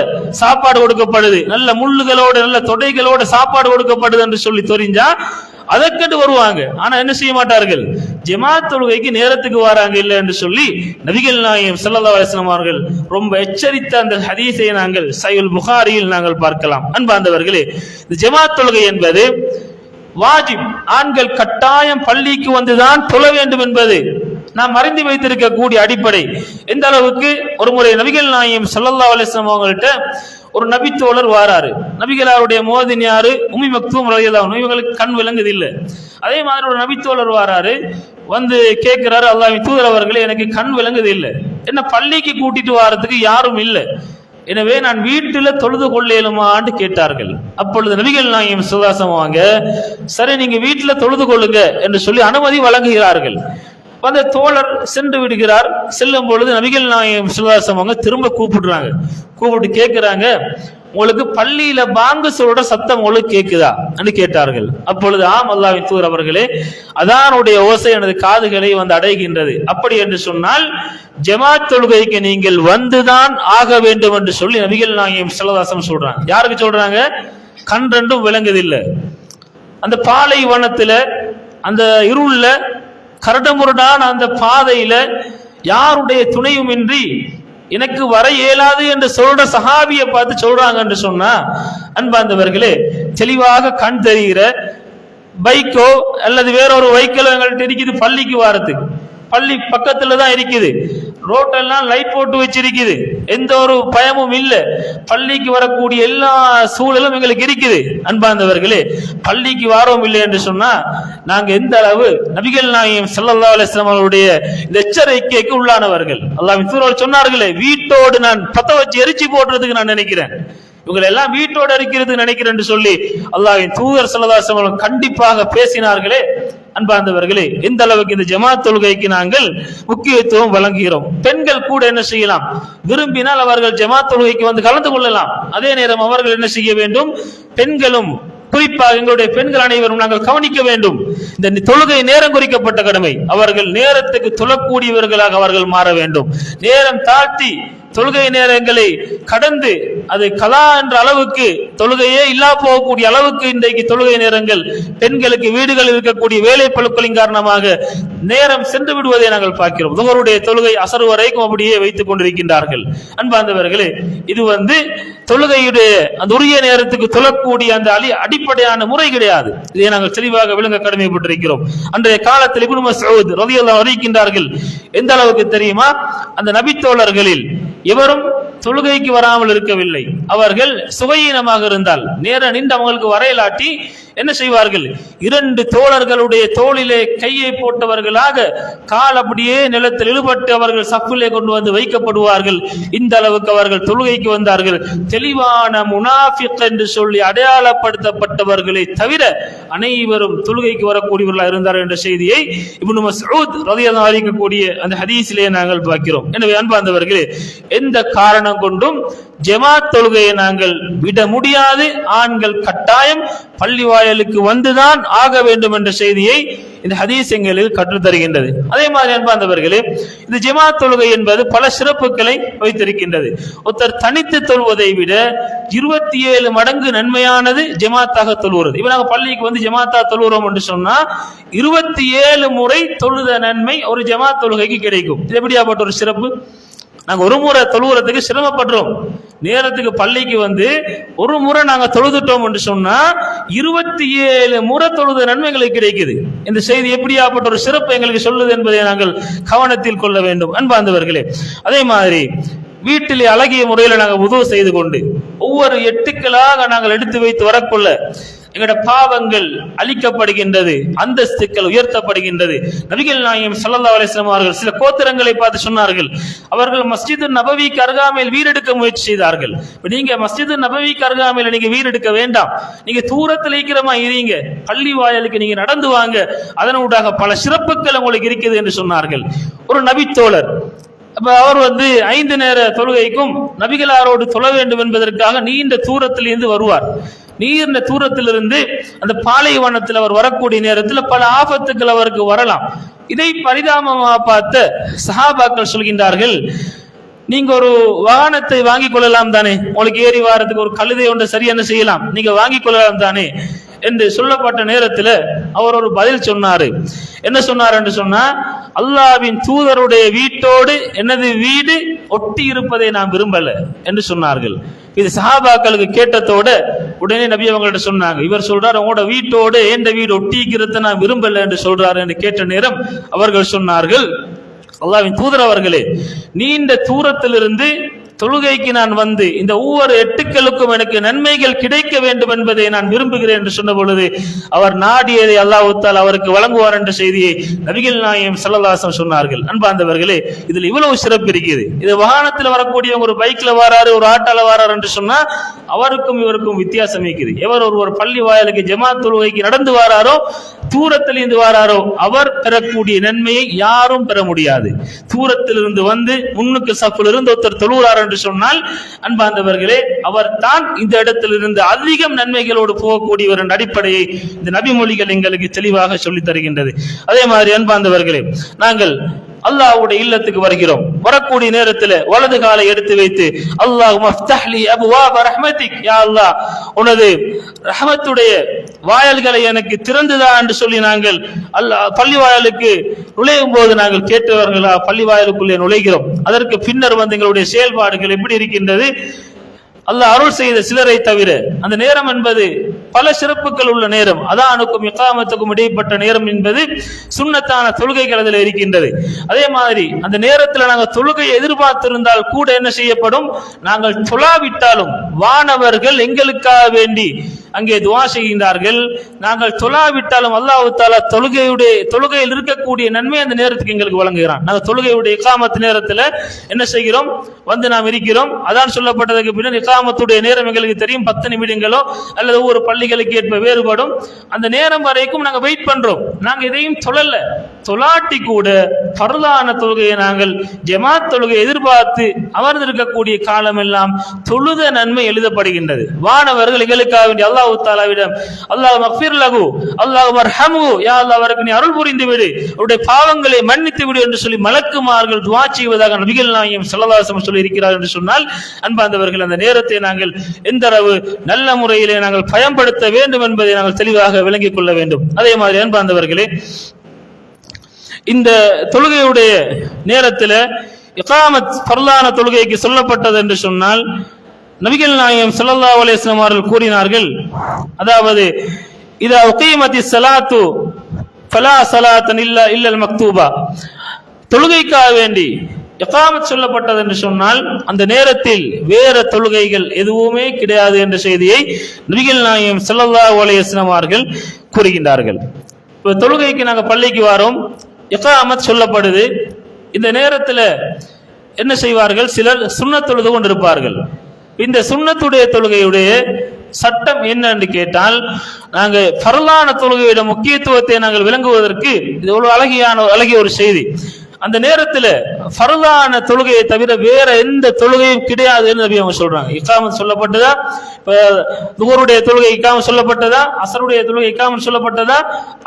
சாப்பாடு கொடுக்கப்படுது, நல்ல முள்ளுகளோட நல்ல தொடைகளோட சாப்பாடு கொடுக்கப்படுது என்று சொல்லி தெரிஞ்சா அதற்கென்று வருவாங்க. ஆனா என்ன செய்ய மாட்டார்கள், ஜமாத் தொழுகைக்கு நேரத்துக்கு வராங்க இல்லை என்று சொல்லி நபிகள் நாயகம் ஸல்லல்லாஹு அலைஹி வஸல்லம் அவர்கள் ரொம்ப எச்சரித்த அந்த ஹதீஸை நாங்கள் சஹீஹுல் புகாரியில் நாங்கள் பார்க்கலாம். அன்பார்ந்தவர்களே, இந்த ஜமாத் தொழுகை என்பது வாஜிப், ஆண்கள் கட்டாயம் பள்ளிக்கு வந்துதான் தொழ வேண்டும் என்பது நாம் அறிந்து வைத்திருக்கக்கூடிய அடிப்படை. எந்த அளவுக்கு, ஒரு முறை நபிகள் நாயகம் ஸல்லல்லாஹு அலைஹி வஸல்லம் அவங்கள்ட்ட ஒரு நபித்தோழர் வாராரு. நபிகளாருடைய மோதின் யாரு, உம்மி மக்தூம் ரலியல்லாஹு அன்ஹா, இவங்களுக்கு கண் விளங்குது இல்லை. அதே மாதிரி ஒரு நபித்தோழர் வாராரு, வந்து கேட்கிறாரு, அல்லாஹ்வின் தூதர் அவர்களே, எனக்கு கண் விளங்குது இல்லை, என்ன பள்ளிக்கு கூட்டிட்டு வாரத்துக்கு யாரும் இல்லை, எனவே நான் வீட்டுல தொழுது கொள்ளேலுமான்னு கேட்டார்கள். அப்பொழுது நபிகள் நாயகம் ஸல்லல்லாஹு அலைஹி வஸல்லம் வாங்க, சரி நீங்க வீட்டுல தொழுது கொள்ளுங்க என்று சொல்லி அனுமதி வழங்குகிறார்கள். அந்த தோழர் சென்று விடுகிறார். செல்லும் பொழுது நபிகள் நாயகம் ஸல்லல்லாஹு அலைஹி வஸல்லம் திரும்ப கூப்பிடுறாங்க. கூப்பிட்டு கேட்கிறாங்க, உங்களுக்கு பள்ளியில பாங்கு சொல்ற சத்தம் உங்களுக்கு கேட்குதா என்று கேட்டார்கள். அப்பொழுது ஆம் அல்லாஹ்வின் தூதர் அவர்களே, அதானுடைய ஓசை எனது காதுகளை வந்து அடைகின்றது. அப்படி என்று சொன்னால் ஜமாத் தொழுகைக்கு நீங்கள் வந்துதான் ஆக வேண்டும் என்று சொல்லி நபிகள் நாயகம் ஸல்லல்லாஹு அலைஹி வஸல்லம் சொல்றாங்க. யாருக்கு சொல்றாங்க, கண் ரெண்டும் விளங்குதில்லை, அந்த பாலைவனத்துல அந்த இருள்ல கரடமுரடான அந்த பாதையில யாருடைய துணையுமின்றி எனக்கு வர இயலாது என்று சொல்ற சஹாபியை பார்த்து சொல்றாங்க என்று சொன்னா, அன்பார்ந்தவர்களே, தெளிவாக கண் தெரிகிற பைக்கோ அல்லது வேறொரு வைக்கலோ எங்கள்கிட்ட இருக்குது, பள்ளிக்கு வாரத்துக்கு பள்ளி பக்கத்துல தான் இருக்குது, ரோட்டெல்லாம் லைட் போட்டு வச்சிருக்குது, எந்த ஒரு பயமும் இல்லை, பள்ளிக்கு வரக்கூடிய எல்லா சூழலும் எங்களுக்கு இருக்குது. அன்பார்ந்தவர்களே, பள்ளிக்கு வாரோம் இல்லை என்று சொன்னா நாங்க எந்த அளவு நபிகள் நாயகம் ஸல்லல்லாஹு அலைஹி வஸல்லம் அவருடைய இந்த எச்சரிக்கைக்கு உள்ளானவர்கள். அல்லாஹ்வின் தூதர் சொன்னார்களே, வீட்டோடு நான் பத்த வச்சு எரிச்சு போடுறதுக்கு நான் நினைக்கிறேன், இவங்களை எல்லாம் வீட்டோடு இருக்கிறது நினைக்கிறேன் என்று சொல்லி அல்லாஹ்வின் தூதர் ஸல்லல்லாஹு அலைஹி வஸல்லம் கண்டிப்பாக பேசினார்களே. அன்பார்ந்தவர்களே, எந்த அளவுக்கு இந்த ஜமாத் தொழுகைக்கு நாங்கள் முக்கியத்துவம் வழங்குகிறோம். பெண்கள் கூட என்ன செய்யலாம், விரும்பினால் அவர்கள் ஜமாத் தொழுகைக்கு வந்து கலந்து கொள்ளலாம். அதே நேரம் அவர்கள் என்ன செய்ய வேண்டும், பெண்களும் குறிப்பாக எங்களுடைய பெண்கள் அனைவரும் நாங்கள் கவனிக்க வேண்டும். இந்த தொழுகை நேரம் குறிக்கப்பட்ட கடமை, அவர்கள் நேரத்துக்கு தொழக்கூடியவர்களாக அவர்கள் மாற வேண்டும். நேரம் தாழ்த்தி தொழுகை நேரங்களை கடந்து அது கலா என்ற அளவுக்கு தொழுகையே இல்லா போகக்கூடிய அளவுக்கு இன்றைக்கு தொழுகை நேரங்கள் பெண்களுக்கு வீடுகளில் இருக்கக்கூடிய வேலை பளுக்களின் காரணமாக நேரம் சென்று விடுவதை நாங்கள் பார்க்கிறோம். துஹருடைய தொழுகை அசர் வரைக்கும் அப்படியே வைத்துக் கொண்டிருக்கின்றார்கள். அன்பார்ந்தவர்களே, இது தொழுகையுடைய அந்த உரிய நேரத்துக்கு தொழக்கூடிய அந்த அடிப்படையான முறை கிடையாது. இதை நாங்கள் தெளிவாக விளங்க கடமைப்பட்டிருக்கிறோம். அன்றைய காலத்தில் இப்னு மஸ்ஊத் ரலியல்லாஹு அன்ஹு அறிவிக்கின்றார்கள், எந்த அளவுக்கு தெரியுமா, அந்த நபித்தோழர்களில் எவரும் தொழுகைக்கு வராமல் இருக்கவில்லை. அவர்கள் சுகையீனமாக இருந்தால் நேர நின்று அவங்களுக்கு வரையலாட்டி என்ன செய்வார்கள், இரண்டு தோழர்களுடைய தோளிலே கையை போட்டவர்களாக கால் அப்படியே நிலத்தில் இழுபட்டு அவர்கள் சஃபிலே கொண்டு வந்து வைக்கப்படுவார்கள். இந்த அளவுக்கு அவர்கள் தொழுகைக்கு வந்தார்கள். தெளிவான முனாஃபிக் என்று சொல்லி அடையாளப்படுத்தப்பட்டவர்களை தவிர அனைவரும் தொழுகைக்கு வரக்கூடியவர்களாக இருந்தார்கள் என்ற செய்தியை இப்னு மஸ்ஊத் ரலியல்லாஹு அன்ஹு அறிவிக்கக்கூடிய அந்த ஹதீஸிலே நாங்கள் பார்க்கிறோம். எனவே அன்பார்ந்தவர்களே, எந்த காரணம் கொண்டும் ஜமாத் தொழுகையை நாங்கள் விட முடியாது. ஆண்கள் கட்டாயம் பள்ளி வாயிலுக்கு வந்துதான் ஆக வேண்டும் என்ற செய்தியை இந்த ஹதீஸ் எங்களுக்கு கற்றுத்தருகின்றது. அதே மாதிரி அன்பார்ந்தவர்களே, இந்த ஜமாத் தொழுகை என்பது பல சிறப்புகளை வைத்திருக்கின்றது. ஒருத்தர் தனித்து தொழுவதை விட 27 மடங்கு நன்மையானது ஜமாத்தாக தொழுவது. இப்ப நாங்க பள்ளிக்கு வந்து ஜமாத்தா தொழுகிறோம் என்று சொன்னா 27 முறை தொழுத நன்மை ஒரு ஜமாத் தொழுகைக்கு கிடைக்கும். இது எப்படியாப்பட்ட ஒரு சிறப்பு! நாங்க ஒரு முறை தொழுகிறதுக்கு சிரமப்படுறோம். நேரத்துக்கு பள்ளிக்கு வந்து ஒரு முறை நாங்க தொழுதுட்டோம் என்று சொன்னா 27 முறை தொழுத நன்மைகளுக்கு கிடைக்குது. இந்த செய்தி எப்படியாப்பட்ட ஒரு சிறப்பு எங்களுக்கு சொல்லுது என்பதை நாங்கள் கவனத்தில் கொள்ள வேண்டும். அன்பார்ந்தவர்களே, அதே மாதிரி வீட்டிலே அழகிய முறையில் நாங்கள் உதவு செய்து கொண்டு ஒவ்வொரு எட்டுக்களாக நாங்கள் எடுத்து வைத்து வரக்கொள்ள எங்களுடைய பாவங்கள் அழிக்கப்படுகின்றது, அந்தஸ்துக்கள் உயர்த்தப்படுகின்றது. நபிகள் நாயகம் ஸல்லல்லாஹு அலைஹி வஸல்லம் அவர்கள் சில கோத்திரங்களை பார்த்து சொன்னார்கள், அவர்கள் மஸ்ஜிது நபவிக்கு அருகாமையில் வீடெடுக்க முயற்சி செய்தார்கள். நீங்க மஸ்ஜிது நபவிக்கு அருகாமையில் நீங்க வீடெடுக்க வேண்டாம், நீங்க தூரத்தில் இருக்கிறமா இருங்க, பள்ளி வாயிலுக்கு நீங்க நடந்து வாங்க, அதனூடாக பல சிறப்புகள் உங்களுக்கு இருக்குது என்று சொன்னார்கள். ஒரு நபித்தோழர் அவர் 5 நேர தொழுகைக்கும் நபிகளாரோடு தொழ வேண்டும் என்பதற்காக நீண்ட தூரத்தில் இருந்து வருவார். நீண்ட தூரத்திலிருந்து அந்த பாலைவனத்தில் அவர் வரக்கூடிய நேரத்தில் பல ஆபத்துக்கள் அவருக்கு வரலாம். இதை பரிதாபமாக பார்த்த சஹாபாக்கள் சொல்கின்றார்கள், நீங்க ஒரு வாகனத்தை வாங்கி கொள்ளலாம் தானே, உங்களுக்கு ஏறி வாரத்துக்கு ஒரு கழுதை ஒன்று சரியான செய்யலாம், நீங்க வாங்கி கொள்ளலாம் தானே என்று சொல்லப்பட்ட நேரத்தில் அவர் ஒரு பதில் சொன்னாரு. என்ன சொன்னார் என்று சொன்னா, அல்லாஹ்வின் தூதருடைய வீட்டோடு எனது வீடு ஒட்டி இருப்பதை நான் விரும்பல என்று சொன்னார்கள். இது சஹாபாக்களுக்கு கேட்டதோட உடனே நபி அவங்கள்ட்ட சொன்னாங்க, இவர் சொல்றார் உங்களோட வீட்டோடு எந்த வீடு ஒட்டிக்கிறத நான் விரும்பல என்று சொல்றாரு என்று கேட்ட நேரம் அவர்கள் சொன்னார்கள், அல்லாஹ்வின் தூதர் அவர்களே, நீண்ட தூரத்திலிருந்து தொழுகைக்கு நான் வந்து இந்த ஒவ்வொரு எட்டுக்களுக்கும் எனக்கு நன்மைகள் கிடைக்க வேண்டும் என்பதை நான் விரும்புகிறேன் என்று சொன்ன பொழுது அவர் நாடியதை அல்லாஹ் தஆலா அவருக்கு வழங்குவார் என்ற செய்தியை நபிகள் நாயகம் ஸல்லல்லாஹு அலைஹி வஸல்லம் சொன்னார்கள். அன்பார்ந்தவர்களே, இதில் இவ்வளவு சிறப்பு இருக்குது. இது வாகனத்தில் வரக்கூடியவங்க ஒரு பைக்ல வராரு, ஒரு ஆட்டோல வராரு என்று சொன்னா அவருக்கும் இவருக்கும் வித்தியாசம் இருக்குது. எவர் ஒரு பள்ளி வாயிலுக்கு ஜமாத் தொழுகைக்கு நடந்து வாராரோ, தூரத்தில் இருந்து வாராரோ, அவர் பெறக்கூடிய நன்மையை யாரும் பெற முடியாது. தூரத்தில் இருந்து வந்து முன்னுக்கு சஃப்ல இருந்து ஒருத்தர் தொழுகிறார் என்று சொன்னால் அன்பார்ந்தவர்களே, அவர் தான் இந்த இடத்திலிருந்து அதிகம் நன்மைகளோடு போகக்கூடியவர் என்ற அடிப்படையை இந்த நபிமொழிகள் எங்களுக்கு தெளிவாக சொல்லித் தருகின்றது. அதே மாதிரி அன்பார்ந்தவர்களே, நாங்கள் அல்லாஹ்வுடைய இல்லத்துக்கு வருகிறோம். வரக்கூடிய நேரத்தில் வலது காலை எடுத்து வைத்து அல்லாஹும்ம ஃப்தஹ் லி அப்வாப ரஹ்மத்திக், யா அல்லாஹ் உனது ரஹ்மத்துடைய வாயல்களை எனக்கு திறந்துதா என்று சொல்லி நாங்கள் அல்லாஹ் பள்ளி வாயலுக்கு நுழையும் போது நாங்கள் கேட்டவர்களா பள்ளி வாயலுக்குள்ளே நுழைகிறோம். அதற்கு பின்னர் வந்து எங்களுடைய செயல்பாடுகள் எப்படி இருக்கின்றது, அல்லாஹ் அருள் செய்த சிலரை தவிர அந்த நேரம் என்பது பல சிறப்புகள் உள்ள நேரம். அதானுக்கும் இகாமத்துக்கும் இடைப்பட்ட நேரம் என்பது சுன்னத்தான தொழுகைகள் அதில் இருக்கின்றது. அதே மாதிரி அந்த நேரத்தில் நாங்கள் தொழுகையை எதிர்பார்த்திருந்தால் கூட என்ன செய்யப்படும், நாங்கள் தொழாவிட்டாலும் வானவர்கள் எங்களுக்காக வேண்டி அங்கே துஆ செய்கின்றார்கள். நாங்கள் தொழாவிட்டாலும் அல்லாஹ் தஆலா தொழுகையில் இருக்கக்கூடிய நன்மை அந்த நேரத்துக்கு எங்களுக்கு வழங்குகிறான். நாங்கள் தொழுகையுடைய இகாமத்து நேரத்தில் என்ன செய்கிறோம், வந்து நாம் இருக்கிறோம். அதான் சொல்லப்பட்டதுக்கு பின்னர் இகாமத்துடைய நேரம் எங்களுக்கு தெரியும், 10 நிமிடங்களோ அல்லது ஒவ்வொரு பள்ளிகளுக்கு ஏற்ப வேறுபடும். அந்த நேரம் வரைக்கும் நாங்கள் வெயிட் பண்றோம். நாங்கள் எதையும் தொழாட்டி கூட ஃபர்லான தொழுகையை நாங்கள் ஜமாத் தொழுகை எதிர்பார்த்து அமர்ந்திருக்கக்கூடிய காலம் எல்லாம் தொழுத நன்மை எழுதப்படுகின்றது. வானவர்கள் எங்களுக்காக வேண்டிய அல்லாஹ் தஆலாவிடம் அல்லாஹ் மக்ஃபிர் லஹு அல்லாஹ் வர்ஹம்ஹு, யா அல்லாஹ் அவருக்கு நீ அருள் புரிந்து விடு, அவருடைய பாவங்களை மன்னித்து விடு என்று சொல்லி மலக்குமார்கள் துஆ செய்வதாக நபிகள் நாயகம் ஸல்லல்லாஹு அலைஹி வஸல்லம் சொல்லி இருக்கிறார் என்று சொன்னால் அன்பார்ந்தவர்கள், அந்த நேரத்தை நாங்கள் எந்தளவு நல்ல முறையிலே நாங்கள் பயன்படுத்த வேண்டும் என்பதை நாங்கள் தெளிவாக விளங்கிக் கொள்ள வேண்டும். அதே மாதிரி அன்பார்ந்தவர்களே, இந்த தொழுகையுடைய நேரத்தில் இகாமத் ஃபர்லான தொழுகைக்கு சொல்லப்பட்டது என்று சொன்னால் நபிகள் நாயகம் ஸல்லல்லாஹு அலைஹி வஸல்லம் அவர்கள் கூறினார்கள், அதாவது இதா உகீமத்திஸ் ஸலாத்து ஃபலா ஸலாத்தன் இல்லல் மக்தூபா, தொழுகைக்காக வேண்டி இகாமத் சொல்லப்பட்டது என்று சொன்னால் அந்த நேரத்தில் வேற தொழுகைகள் எதுவுமே கிடையாது என்ற செய்தியை நபிகள் நாயகம் ஸல்லல்லாஹு அலைஹி வஸல்லம் அவர்கள் கூறுகின்றார்கள். இப்போ தொழுகைக்கு நாங்கள் பள்ளிக்கு வரோம், இகாமத் சொல்லப்படுது. இந்த நேரத்தில் என்ன செய்வார்கள், சிலர் சுன்னத் தொழுது கொண்டிருப்பார்கள். இந்த சுன்னத்துடைய தொழுகையுடைய சட்டம் என்ன என்று கேட்டால், நாங்கள் ஃபர்லான தொழுகையோட முக்கியத்துவத்தை நாங்கள் விளங்குவதற்கு இது ஒரு அழகிய ஒரு செய்தி. அந்த நேரத்தில் ஃபர்லான தொழுகையை தவிர வேற எந்த தொழுகையும் கிடையாது என்று நபி அவங்க சொல்றாங்க. இகாமத் சொல்லப்பட்டதா, துஹருடைய தொழுகை இகாமத் சொல்லப்பட்டதா, அஸ்ருடைய தொழுகை இகாமத் சொல்லப்பட்டதா,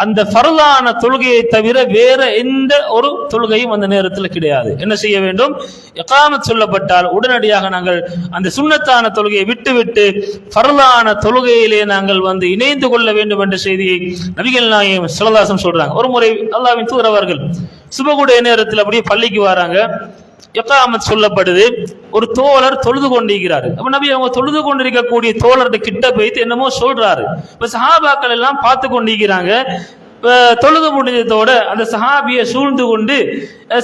அந்த ஃபர்லான தொழுகையை தவிர வேற எந்த ஒரு தொழுகையும் அந்த நேரத்தில் கிடையாது. என்ன செய்ய வேண்டும், இகாமத் சொல்லப்பட்டால் உடனடியாக நாங்கள் அந்த சுன்னத்தான தொழுகையை விட்டுவிட்டு ஃபர்லான தொழுகையிலே நாங்கள் வந்து இணைந்து கொள்ள வேண்டும் என்ற செய்தியை நபிகள் நாயகம் ஸல்லல்லாஹு அலைஹி வஸல்லம் சொல்றாங்க. ஒரு முறை அல்லாஹ்வின் தூதர் அவர்கள் சுபகுடைய நேரத்தில் அப்படியே பள்ளிக்கு வராங்க, இகாமத் சொல்லப்படுது. ஒரு தோழர் தொழுது கொண்டிருக்கிறாரு. அப்ப நபி அவங்க தொழுது கொண்டிருக்கக்கூடிய தோழர்கிட்ட கிட்ட போயிட்டு என்னமோ சொல்றாரு. இப்ப சஹாபாக்கள் எல்லாம் பார்த்து கொண்டிருக்கிறாங்க. தொழுது முடிஞ்சதோட அந்த சஹாபியை சூழ்ந்து கொண்டு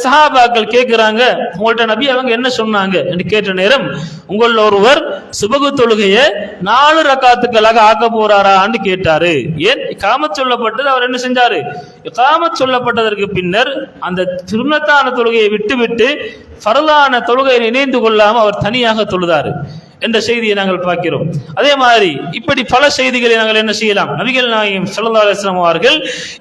சஹாபாக்கள் கேட்கிறாங்க, உங்கள்ட்ட நபி அவங்க என்ன சொன்னாங்க என்று கேட்ட நேரம், உங்கள ஒருவர் சுபகு தொழுகையை 4 ரக்காத்துக்களாக ஆக்க போறாரான்னு கேட்டாரு. ஏன், இகாமத் சொல்லப்பட்டது, அவர் என்ன செஞ்சாரு, இகாமத் சொல்லப்பட்டதற்கு பின்னர் அந்த சுன்னத்தான தொழுகையை விட்டு ஃபர்லான தொழுகையை இணைந்து கொள்ளாம அவர் தனியாக தொழுதாரு. என்ற செய்தியை நாங்கள் பார்க்கிறோம். அதே மாதிரி இப்படி பல செய்திகளை நாங்கள் என்ன செய்யலாம்? நபிகள் நாயகம் ஸல்லல்லாஹு அலைஹி வஸல்லம் அவர்கள்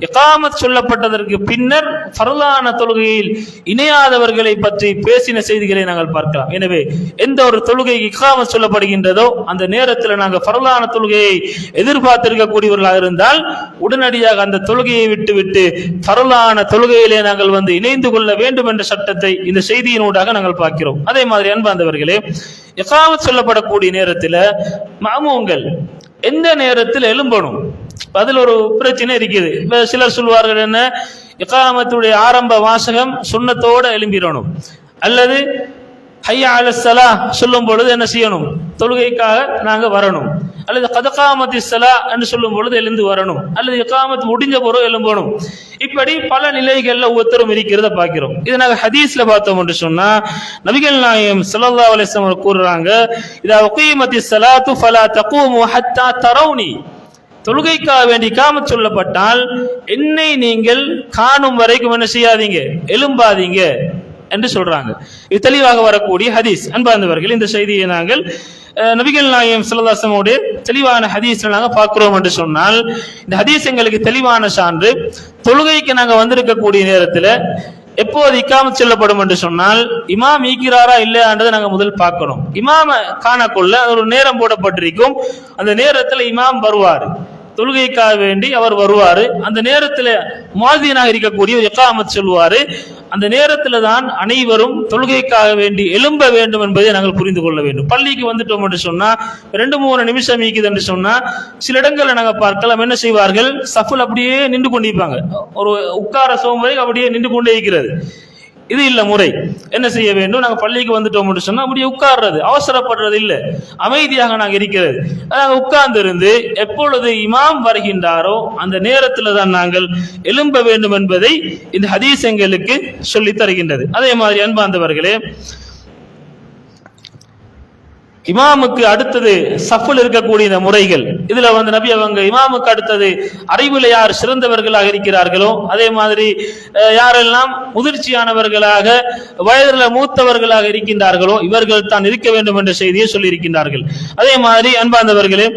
இகாமத் சொல்லப்பட்டதற்கு பின்னர் ஃபர்லான தொழுகையில் இணையாதவர்களை பற்றி பேசின செய்திகளை நாங்கள் பார்க்கலாம். எனவே எந்த ஒரு தொழுகைக்கு இகாமத் சொல்லப்படுகின்றதோ அந்த நேரத்தில் நாங்கள் ஃபர்லான தொழுகையை எதிர்பார்த்திருக்கக்கூடியவர்களாக இருந்தால் உடனடியாக அந்த தொழுகையை விட்டுவிட்டு ஃபர்லான தொழுகையிலே நாங்கள் இணைந்து கொள்ள வேண்டும் என்ற சட்டத்தை இந்த செய்தியினூடாக நாங்கள் பார்க்கிறோம். அதே மாதிரி அன்பார்ந்தவர்களே, இகாமத் சொல்லப்படக்கூடிய நேரத்தில் மஅமூம்கள் எந்த நேரத்தில் எழும்பணும்? அதில் ஒரு பிரச்சனை இருக்குது. சிலர் சொல்வார்கள், என்ன, இகாமத்துடைய ஆரம்ப வாசகம் சுன்னத்தோட எழும்பிடணும், அல்லது ஹய்யா அலஸ்ஸலா சொல்லும் பொழுது என்ன செய்யணும்? தொழுகைக்காக நாங்க வரணும், அல்லது கதகாமத்தி ஸலா என்று சொல்லும் பொழுது எழுந்து வரணும், அல்லது இகாமத் முடிஞ்ச பிறகு எழும்பணும். இப்படி பல நிலைகள்ல ஒவ்வொருத்தரும் இருக்கிறத பார்க்கிறோம். இதை நாங்க ஹதீஸ்ல பார்த்தோம் என்று சொன்னா நபிகள் நாயகம் ஸல்லல்லாஹு அலைஹி வஸல்லம் கூறுறாங்க, இதா உகீமத்தி ஸலாத்து ஃபலா தகூமு ஹத்தா தரவுனி. தொழுகைக்காக வேண்டி இகாமத் சொல்லப்பட்டால் என்னை நீங்கள் காணும் வரைக்கும் என்ன செய்யாதீங்க? எழும்பாதீங்க என்று சொல்றாங்க. இது தெளிவாக வரக்கூடிய ஹதீஸ். அன்பார்ந்தவர்கள், இந்த செய்தியை நாங்கள் நபிகள் நாயகம் ஸல்லல்லாஹு அலைஹி வஸல்லம் தெளிவான ஹதீஸ்ல நாங்க பார்க்கிறோம் என்று சொன்னால் இந்த ஹதீஸ் எங்களுக்கு தெளிவான சான்று. தொழுகைக்கு நாங்க வந்திருக்கக்கூடிய நேரத்தில் எப்போது இகாமத் சொல்லப்படும் என்று சொன்னால் இமாம் ஈக்கிறாரா இல்லையான்றதை நாங்க முதல் பார்க்கணும். இமாம காணக்குள்ள ஒரு நேரம் போடப்பட்டிருக்கும். அந்த நேரத்தில் இமாம் வருவாரு, தொழுகைக்காக வேண்டி அவர் வருவாரு. அந்த நேரத்தில் முஅஸ்ஸினாக இருக்கக்கூடிய இகாமத் சொல்வாரு. அந்த நேரத்தில் தான் அனைவரும் தொழுகைக்காக வேண்டி எழும்ப வேண்டும் என்பதை நாங்கள் புரிந்து கொள்ள வேண்டும். பள்ளிக்கு வந்துட்டோம் என்று சொன்னா 2-3 நிமிஷம் மீக்குது என்று சொன்னா சில இடங்களில் நாங்கள் பார்க்கலாம், என்ன செய்வார்கள்? சஃபுல் அப்படியே நின்று கொண்டிருப்பாங்க. ஒரு உட்கார சோம்பரை அப்படியே நின்று கொண்டே இருக்கிறது. இது இல்ல முறை. என்ன செய்ய வேண்டும்? நாங்கள் பள்ளிக்கு வந்துட்டோம் என்று சொன்னா அப்படியே உட்கார்றது, அவசரப்படுறது இல்லை, அமைதியாக நாங்கள் இருக்கிறது. நாங்கள் உட்கார்ந்து இருந்து எப்பொழுது இமாம் வருகின்றாரோ அந்த நேரத்தில் தான் நாங்கள் எழும்ப வேண்டும் என்பதை இந்த ஹதீஸ் எங்களுக்கு சொல்லி தருகின்றது. அதே மாதிரி அன்பார்ந்தவர்களே, இமாமுக்கு அடுத்தது சஃபுல் இருக்கக்கூடிய இந்த முறைகள், இதுல நபி அவங்க இமாமுக்கு அடுத்தது அறிவுல யார் சிறந்தவர்களாக இருக்கிறார்களோ, அதே மாதிரி யாரெல்லாம் முதிர்ச்சியானவர்களாக வயதில் மூத்தவர்களாக இருக்கின்றார்களோ இவர்கள் தான் இருக்க வேண்டும் என்ற செய்தியை சொல்லி இருக்கின்றார்கள். அதே மாதிரி அன்பார்ந்தவர்களே,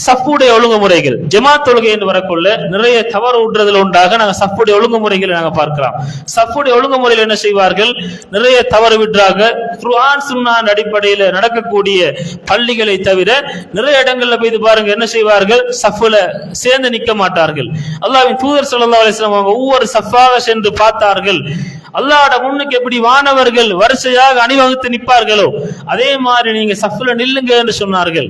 சஃபுடைய ஒழுங்குமுறைகள், ஜமாத் தொழுகை என்று வரக்குள்ள நிறைய தவறு விடுறதுல உண்டாக நாங்கள் சஃபுடைய ஒழுங்குமுறைகளை நாங்கள் பார்க்கலாம். சஃபுடைய ஒழுங்குமுறையில் என்ன செய்வார்கள்? நிறைய தவறு விடுறாங்க. குர்ஆன் சுன்னான் அடிப்படையில் நடக்கக்கூடிய பள்ளிகளை தவிர நிறைய இடங்கள்ல போய் பாருங்க, என்ன செய்வார்கள்? சஃபுல சேர்ந்து நிற்க மாட்டார்கள். அல்லாஹ்வின் தூதர் ஸல்லல்லாஹு அலைஹி வஸல்லம் அவங்க ஒவ்வொரு சஃபாக சென்று பார்த்தார்கள். அல்லாஹ்வுடைய முன்னுக்கு எப்படி வானவர்கள் வரிசையாக அணிவகுத்து நிற்பார்களோ அதே மாதிரி நீங்க சஃபுல நில்லுங்க என்று சொன்னார்கள்.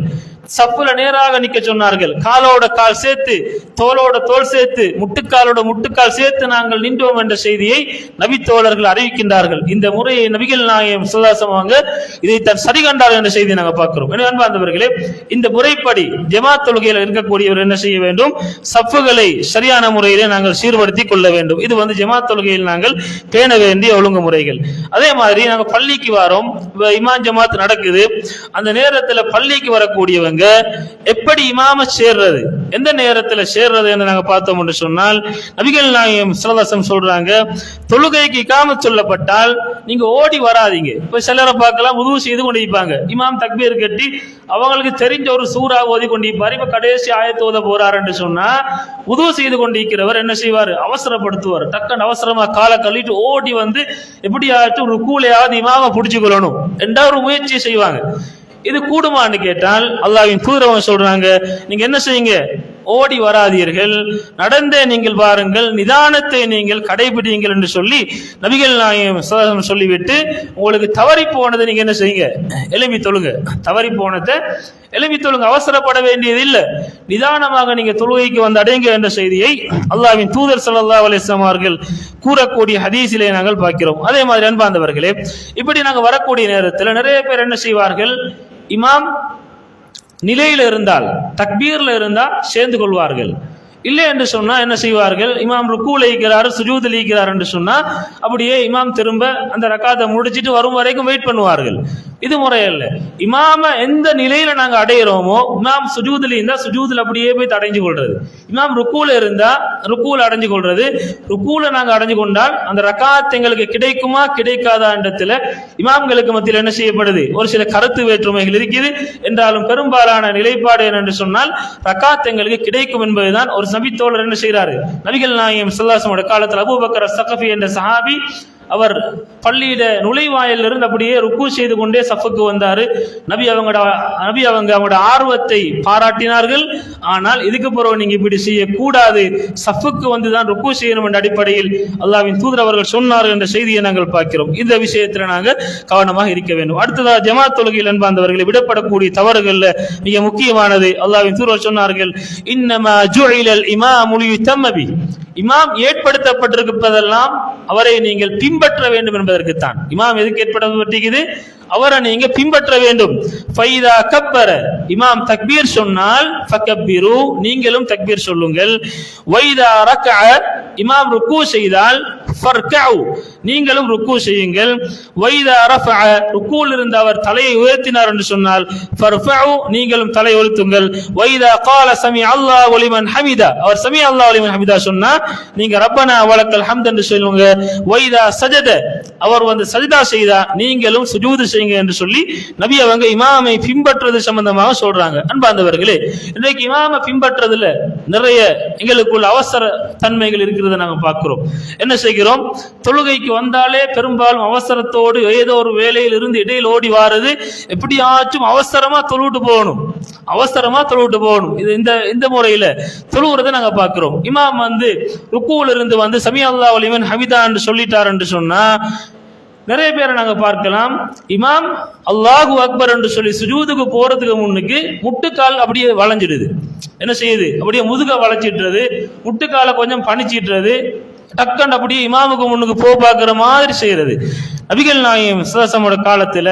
சஃபுல நேராக நிக்க சொன்னார்கள். காலோட கால் சேர்த்து, தோளோட தோல் சேர்த்து, முட்டுக்காலோட முட்டுக்கால் சேர்த்து நாங்கள் நின்றோம் என்ற செய்தியை நபி தோழர்கள் அறிவிக்கின்றார்கள். இந்த முறையை நபிகள் நாயகம் ஸல்லல்லாஹு அலைஹி வஸல்லம் இதைத்தான் சரி கண்டார்கள் என்ற செய்தியை நாங்கள் பார்க்கிறோம். எனவே அன்பார்ந்தவர்களே, இந்த முறைப்படி ஜமாத் தொழுகையில் இருக்கக்கூடியவர் என்ன செய்ய வேண்டும்? சஃபுகளை சரியான முறையிலே நாங்கள் சீர்படுத்திக் கொள்ள வேண்டும். இது ஜமாத் தொழுகையில் நாங்கள் பேண வேண்டிய ஒழுங்குமுறைகள். அதே மாதிரி நாங்கள் பள்ளிக்கு வரோம், இமாம் ஜமாத் நடக்குது. அந்த நேரத்தில் பள்ளிக்கு வரக்கூடியவங்க எப்படி இமாம சேர்றது, எந்த நேரத்தில் சேர்றது என்று நாங்கள் பார்த்தோம் என்று சொன்னால் நபிகள் நாயகம் ஸல்லல்லாஹு அலைஹி வஸல்லம் சொல்றாங்க, தொழுகைக்கு இகாமத் சொல்லப்பட்டால் நீங்க ஓடி வராதீங்க. இப்ப சிலரை பார்க்கலாம், உது செய்து கொண்டிருப்பாங்க, இமாம் தக்பீர் கட்டி அவங்களுக்கு தெரிஞ்ச ஒரு சூறா ஓதி கொண்டிருப்பார். இப்ப கடைசி ஆயத்து ஓத போறார் என்று சொன்னா உது செய்து கொண்டிருக்கிறவர் என்ன செய்வார்? அவசரப்படுத்துவார். டக்குன்னு அவசரமா காலை கழிட்டு ஓடி எப்படியாச்சும் ஒரு கூலையாவது இமாம பிடிச்சு கொள்ளணும் என்ற ஒரு முயற்சி செய்வாங்க. இது கூடுமான்னு கேட்டால் அல்லாஹ்வின் தூதர் சொல்றாங்க, நீங்க என்ன செய்யுங்க? ஓடி வராதீர்கள், நடந்தே நீங்கள் பாருங்கள், நிதானத்தை நீங்கள் கடைபிடிங்கள் என்று சொல்லி நபிகள் நாயகம் சொல்லிவிட்டு உங்களுக்கு தவறி போனதை நீங்க என்ன செய்யுங்க? எழுப்பி தொழுங்க. தவறி போனதை எழுப்பி தொழுங்க, அவசரப்பட வேண்டியது இல்லை, நிதானமாக நீங்க தொழுகைக்கு அடையுங்க என்ற செய்தியை அல்லாஹ்வின் தூதர் ஸல்லல்லாஹு அலைஹி வஸல்லம் அவர்கள் கூறக்கூடிய ஹதீஸிலே நாங்கள் பார்க்கிறோம். அதே மாதிரி அன்பார்ந்தவர்களே, இப்படி நாங்கள் வரக்கூடிய நேரத்தில் நிறைய பேர் என்ன செய்வார்கள்? இமாம் நிலையில இருந்தால், தக்பீர்ல இருந்தால் சேர்ந்து கொள்வார்கள். இல்லை என்று சொன்னா என்ன செய்வார்கள்? இமாம் ருக்கூல இருக்கிறார், சுஜூதில் இருக்கிறார் என்று சொன்னா அப்படியே இமாம் திரும்ப அந்த ரக்காத்தை முடிச்சிட்டு வரும் வரைக்கும் வெயிட் பண்ணுவார்கள். இது முறையல்ல. இமாம எந்த நிலையில நாங்க அடையிறோமோ, இமாம் சுஜூதுல இருந்தா சுஜூதுல அப்படியே போய் அடைஞ்சு கொள்றது, இமாம் ருக்கூல இருந்தா ருக்கூல அடைஞ்சு கொள்றது. ருக்கூல நாங்க அடைஞ்சு கொண்டால் அந்த ரக்காத் எங்களுக்கு கிடைக்குமா கிடைக்காதா இடத்துல இமாம்களுக்கு மத்தியில் என்ன செய்யப்படுது, ஒரு சில கருத்து வேற்றுமைகள் இருக்குது. என்றாலும் பெரும்பாலான நிலைப்பாடு என்று சொன்னால் ரக்காத் எங்களுக்கு கிடைக்கும் என்பதுதான். ஒரு நபித்தோழர் என்ன செய்யறாரு, நபிகள் நாயகம் ஸல்லல்லாஹு அலைஹி வஸல்லம் காலத்தில் அபூபக்கர் ஸகஃபி என்ற சஹாபி அவர் பள்ளியிட நுழைவாயிலிருந்து இருந்து அப்படியே ருக்கு செய்து கொண்டே சஃபுக்கு வந்தாரு. நபி அவங்களோட ஆர்வத்தை பாராட்டினார்கள். ஆனால் இதுக்கு பிறகு நீங்க இப்படி செய்யக்கூடாது, சஃபுக்கு வந்துதான் ருக்கு செய்யணும் என்ற அடிப்படையில் அல்லாஹ்வின் தூதர் அவர்கள் சொன்னார்கள் என்ற செய்தியை நாங்கள் பார்க்கிறோம். இந்த விஷயத்தில் நாங்கள் கவனமாக இருக்க வேண்டும். அடுத்ததாக ஜமாத் தொழுகையில் என்பவர்களை விடப்படக்கூடிய தவறுகள்ல மிக முக்கியமானது, அல்லாஹ்வின் தூதர் சொன்னார்கள், இன்னமா ஜுஇலல் இமாமு லியுத்தம்ம பிஹி, இமாம் ஏற்படுத்தப்பட்டிருப்பதெல்லாம் அவரை நீங்கள் பின்பற்ற வேண்டும் என்பதற்குத்தான். இமாம் எதுக்கு ஏற்படுத்தப்பட்டிருக்குது, அவரை நீங்க பின்பற்ற வேண்டும். ஃபைதா கப்பர, இமாம் தக்பீர் சொன்னால் ஃபகப்பிரு, நீங்களும் தக்பீர் சொல்லுங்கள். வைதா ரக்அ, இமாம் ருக்கு செய்தால் ஃபர்கஉ, நீங்களும் ருக்கு செய்யுங்கள். வைதா ரஃபஅ, ருக்குவில் இருந்து அவர் தலையை உயர்த்தினார் என்று சொன்னால் ஃபர்ஃபஉ, நீங்களும் தலை உயர்த்துங்கள். வைதா கால சமி அல்லாஹு லிமன் ஹமிதா, அவர் சமி அல்லாஹு லிமன் ஹமிதா சொன்னா நீங்க ரப்பனா வலக்கல் ஹம்த் என்று சொல்லுங்க. வைதா சஜத, அவர் சஜதா செய்தா நீங்களும் சுஜூது செய்யுங்க என்று சொல்லி நபி அவங்க இமாமை பின்பற்றுவது சம்பந்தமாக சொல்றாங்க. அன்பார்ந்தவர்களே, இன்றைக்கு இமாமை பின்பற்றதுல நிறைய எங்களுக்குள்ள அவசர தன்மைகள் இருக்கிறத நாங்க பார்க்கிறோம். என்ன செய்கிறோம், தொழுகைக்கு வந்தாலே பெரும்பாலும் அவசரத்தோடு ஏதோ ஒரு வேலையில் இருந்து இடையில் ஓடி வாரது, எப்படியாச்சும் அவசரமா தொழுவிட்டு போகணும், அவசரமா தொழுவிட்டு போகணும். இது இந்த முறையில தொழுகிறத நாங்க பார்க்கிறோம். இமாம் ருக்குவில் இருந்து சமி அல்லாஹு லிமன் ஹமிதா என்று சொல்லிட்டார் என்று சொன்னா நிறைய பேரை நாங்க பார்க்கலாம், இமாம் அல்லாஹு அக்பர் என்று சொல்லி சுஜூதுக்கு போறதுக்கு முன்னுக்கு முட்டுக்கால் அப்படியே வளைஞ்சிடுது. என்ன செய்யுது, அப்படியே முதுக வளைச்சிடுறது, முட்டுக்காலை கொஞ்சம் பணிச்சிடுறது, டக்கண்ட் அப்படியே இமாமுக்கு முன்னுக்கு பார்க்கிற மாதிரி செய்யறது. நபிகள் நாயகம் ஸல்லல்லாஹு காலத்துல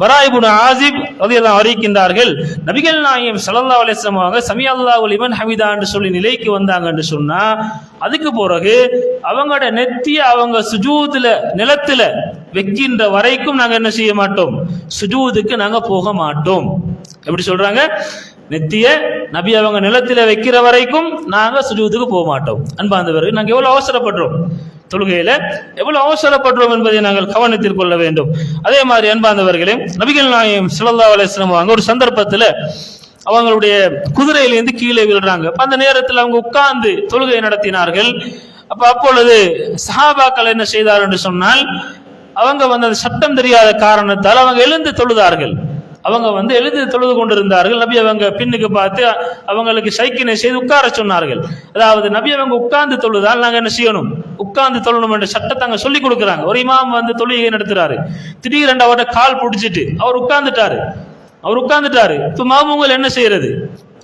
பரா இப்னு ஆசிப் ரலியல்லாஹு அறிவிக்கின்றார்கள், நபிகள் நாயகம் ஸல்லல்லாஹு அலைஹி வஸல்லம் அவங்க சமி அல்லாஹு லிமன் ஹமிதா என்று சொல்லி நிலைக்கு வந்தாங்க என்று சொன்னா அதுக்கு பிறகு அவங்களோட நெத்திய அவங்க சுஜூதுல நிலத்துல வைக்கின்ற வரைக்கும் நாங்க என்ன செய்ய மாட்டோம், சுஜூதுக்கு நாங்க போக மாட்டோம். எப்படி சொல்றாங்க, நெத்திய நபி அவங்க நிலத்தில வைக்கிற வரைக்கும் நாங்க சுஜூதுக்கு போக மாட்டோம். அன்பார்ந்தவர்கள், நாங்க எவ்வளவு அவசரப்படுறோம், தொழுகையில எவ்வளவு அவசரப்படுறோம் என்பதை நாங்கள் கவனத்தில் கொள்ள வேண்டும். அதே மாதிரி அன்பார்ந்தவர்களே, நபிகள் நாயகம் ஸல்லல்லாஹு அலைஹி வஸல்லம் அவங்க ஒரு சந்தர்ப்பத்துல அவங்களுடைய குதிரையிலிருந்து கீழே விழுறாங்க. அந்த நேரத்தில் அவங்க உட்கார்ந்து தொழுகை நடத்தினார்கள். அப்பொழுது சஹாபாக்கள் என்ன செய்தார் என்று சொன்னால், அவங்க அந்த சட்டம் தெரியாத காரணத்தால் அவங்க எழுந்து தொழுதார்கள். அவங்க எழுந்து தொழுது கொண்டிருந்தார்கள். நபி அவங்க பின்னுக்கு பார்த்து அவங்களுக்கு சைக்கினை செய்து உட்கார சொன்னார்கள். அதாவது நபி அவங்க உட்கார்ந்து தொழுதால் நாங்க என்ன செய்யணும், உட்கார்ந்து தொழணும் என்ற சட்டத்தை அங்க சொல்லி கொடுக்குறாங்க. ஒரு இமாம் தொழுகை நடத்துறாரு, திடீரென்று அவரோட கால் பிடிச்சிட்டு அவர் உட்கார்ந்துட்டாரு. இப்ப மாமுங்கள் என்ன செய்யறது,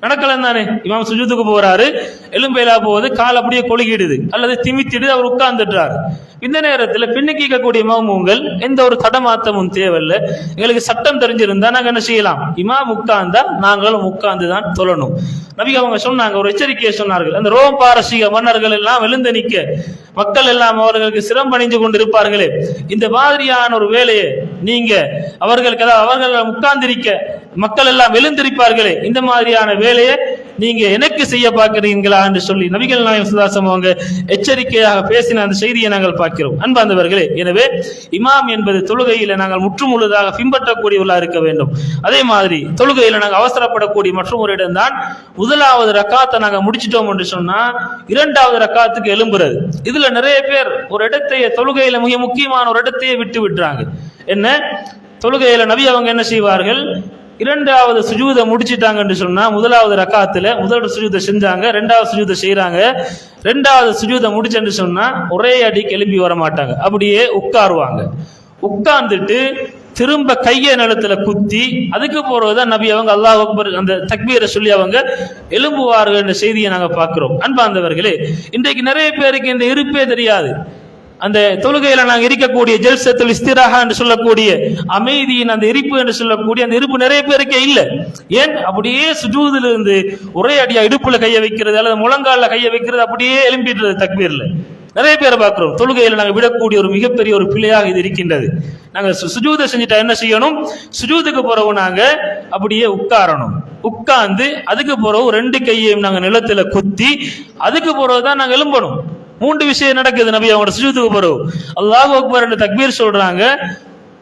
நடக்கலாம் தானே. இமாம் சுஜூதுக்கு போறாரு, எலும்பையிலா போவது, கால் அப்படியே கொழுகிடுது அல்லது திமித்திடு, அவர் உட்கார்ந்துட்டாரு. இந்த நேரத்தில் பின்னுக்கிக்கக்கூடிய மாமுங்கள் எந்த ஒரு தடமாத்தமும் தேவையில்லை. எங்களுக்கு சட்டம் தெரிஞ்சிருந்தா நாங்க என்ன செய்யலாம், இமாம் உட்கார்ந்தா நாங்களும் உட்கார்ந்து தான் தொழணும். நபி அவங்க சொன்னாங்க, ஒரு எச்சரிக்கையை சொன்னார்கள், அந்த ரோம் பாரசீக மன்னர்கள் எல்லாம் எழுந்து நிற்க மக்கள் எல்லாம் அவர்களுக்கு சிரம் பணிந்து கொண்டிருப்பார்களே, இந்த மாதிரியான ஒரு வேலையை நீங்க அவர்களுக்கு, அதாவது அவர்கள் உட்கார்ந்திருக்க மக்கள் எல்லாம் எழுந்திருப்பார்களே, இந்த மாதிரியான வேலையை நீங்க எனக்கு செய்ய பார்க்கிறீங்களா என்று சொல்லி நபிகள் நாயகம் ஸல்லல்லாஹு அலைஹி வஸல்லம் அவங்க எச்சரிக்கையாக பேசின அந்த செய்தியை நாங்கள் பார்க்கிறோம். அன்பார்ந்தவர்களே, எனவே இமாம் என்பது தொழுகையில நாங்கள் முற்றுமுழுதாக பின்பற்றக்கூடியவர்களாக இருக்க வேண்டும். அதே மாதிரி தொழுகையில நாங்கள் அவசரப்படக்கூடிய மற்றும் ஒரு இடம் தான், முதலாவது ரக்காத்தை நாங்க முடிச்சிட்டோம் என்று சொன்னா இரண்டாவது ரக்காத்துக்கு எழும்புறது. இதுல நிறைய பேர் ஒரு இடத்தையே, தொழுகையில மிக முக்கியமான ஒரு இடத்தையே விட்டு விட்டுறாங்க. என்ன, தொழுகையில நபி அவங்க என்ன செய்வார்கள், இரண்டாவது சுஜூதை முடிச்சிட்டாங்க என்று சொன்னா முதலாவது ரக்காத்துல முதல் சுஜூதை செஞ்சாங்க, ரெண்டாவது சுஜூதை செய்யறாங்க. ரெண்டாவது சுஜூதை முடிச்சேன்னு சொன்னா ஒரே அடி எழும்பி வர மாட்டாங்க, அப்படியே உட்காருவாங்க. உட்கார்ந்துட்டு திரும்ப கையை நிலத்துல குத்தி அதுக்கு போறதுதான் நபி அவங்க அல்லாஹ் அக்பர் அந்த தக்பீரை சொல்லி அவங்க எழும்புவார்கள் என்ற செய்தியை நாங்க பார்க்கிறோம். அன்பார்ந்தவர்களே, இன்றைக்கு நிறைய பேருக்கு இந்த இருப்பே தெரியாது. அந்த தொழுகையில நாங்கள் இருக்கக்கூடிய ஜல்சத்துல் இஸ்திராஹா என்று சொல்லக்கூடிய அமைதியின் அந்த இருப்பு என்று சொல்லக்கூடிய அந்த இருப்பு நிறைய பேருக்கே இல்லை. ஏன், அப்படியே சுஜூதுல இருந்து ஒரே அடியா இடுப்புல கைய வைக்கிறது அல்லது முழங்கால கைய வைக்கிறது, அப்படியே எழும்பிடுறது தக்பீர்ல. நிறைய பேரை பார்க்கிறோம். தொழுகையில நாங்கள் விடக்கூடிய ஒரு மிகப்பெரிய ஒரு பிழையாக இது இருக்கின்றது. நாங்கள் சுஜூதை செஞ்சுட்டா என்ன செய்யணும்? சுஜூதுக்கு பிறகு நாங்க அப்படியே உட்காரணும். உட்கார்ந்து அதுக்கு பிறகு 2 கையையும் நாங்க நிலத்துல குத்தி அதுக்கு பிறகுதான் நாங்க எழும்பணும். 3 விஷயம் நடக்குது நபி அவங்களோட சுஜூதுக்கு பிறகு. அல்லாஹ் அக்பர் என்று தக்பீர் சொல்றாங்க,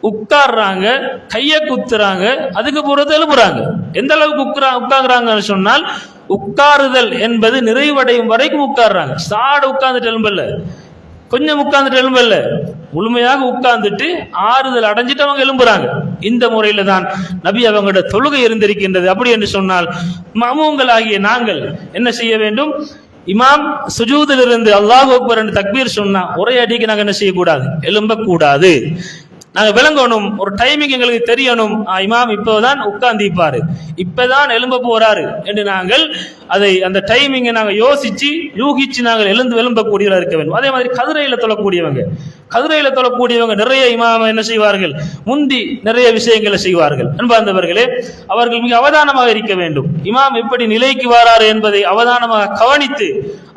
உட்கார்றாங்க, கையை குத்துறாங்க, அதுக்கு பிறகு எழுப்புறாங்க. எந்த அளவுக்கு உட்கார்றாங்கன்னு சொன்னால், உட்காருதல் என்பது நிறைவடையும் வரைக்கும் உட்கார்றாங்க. சாடு உட்கார்ந்துட்டு எழும்பல்ல, கொஞ்சம் உட்கார்ந்துட்டு எழும்பல்ல, முழுமையாக உட்கார்ந்துட்டு ஆறுதல் அடைஞ்சிட்டு அவங்க எழும்புறாங்க. இந்த முறையில தான் நபி அவங்களோட தொழுகை இருந்திருக்கின்றது. அப்படி என்று சொன்னால் மஅமூம்களாகிய நாங்கள் என்ன செய்ய வேண்டும்? இமாம் சுஜூதில் இருந்து அல்லாஹ் அக்பர் என்று தக்பீர் சொன்னா ஒரே அடிக்கு நாங்கள் என்ன செய்யக்கூடாது? எழும்பக்கூடாது. நாங்கள் விளங்கணும், ஒரு டைமிங் எங்களுக்கு தெரியணும். இமாம் இப்போதான் உட்கார்ந்திப்பாரு, இப்பதான் எழும்ப போறாரு என்று நாங்கள் அதை அந்த டைமிங்கை நாங்கள் யூகிச்சு நாங்கள் எழும்பக்கூடியவர்களாக இருக்க வேண்டும். அதே மாதிரி கதிரையில தொழக்கூடியவங்க நிறைய இமாம் என்ன செய்வார்கள்? முந்தி நிறைய விஷயங்களை செய்வார்கள். அன்பார்ந்தவர்களே, அவர்கள் மிக அவதானமாக இருக்க வேண்டும். இமாம் எப்படி நிலைக்கு வராரு என்பதை அவதானமாக கவனித்து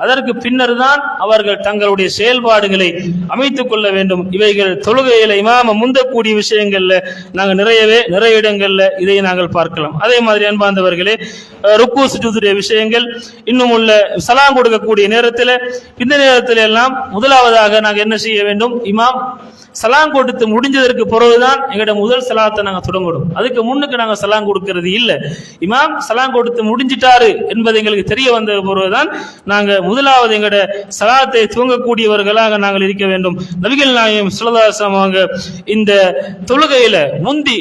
அதற்கு பின்னர் தான் அவர்கள் தங்களுடைய செயல்பாடுகளை அமைத்துக் கொள்ள வேண்டும். இவைகள் தொழுகையில இமாம முந்தக்கூடிய விஷயங்கள்ல நாங்கள் நிறைய இடங்கள்ல இதை நாங்கள் பார்க்கலாம். அதே மாதிரி அன்பார்ந்தவர்களே, ருக்கு சுஜூதுடைய விஷயங்கள் இன்னும் உள்ள சலாம் கொடுக்கக்கூடிய நேரத்தில், இந்த நேரத்தில் எல்லாம் முதலாவதாக நாங்கள் என்ன செய்ய வேண்டும்? இமாம் சலாம் கொடுத்து முடிஞ்சதற்கு பிறகுதான் எங்கட முதல் சலாத்தை நாங்கள் தொடங்கணும். அதுக்கு முன்னுக்கு நாங்கள் சலாம் கொடுக்கிறது இல்லை. இமாம் சலாம் கொடுத்து முடிஞ்சிட்டாரு என்பது எங்களுக்கு தெரிய வந்த பிறகுதான் நாங்கள் முதலாவது எங்கட சலாத்தை துவங்கக்கூடியவர்களாக நாங்கள் இருக்க வேண்டும். நபிகள் நாயகம் ஸல்லல்லாஹு அலைஹி வஸல்லம் அவங்க இந்த தொழுகையில முந்தி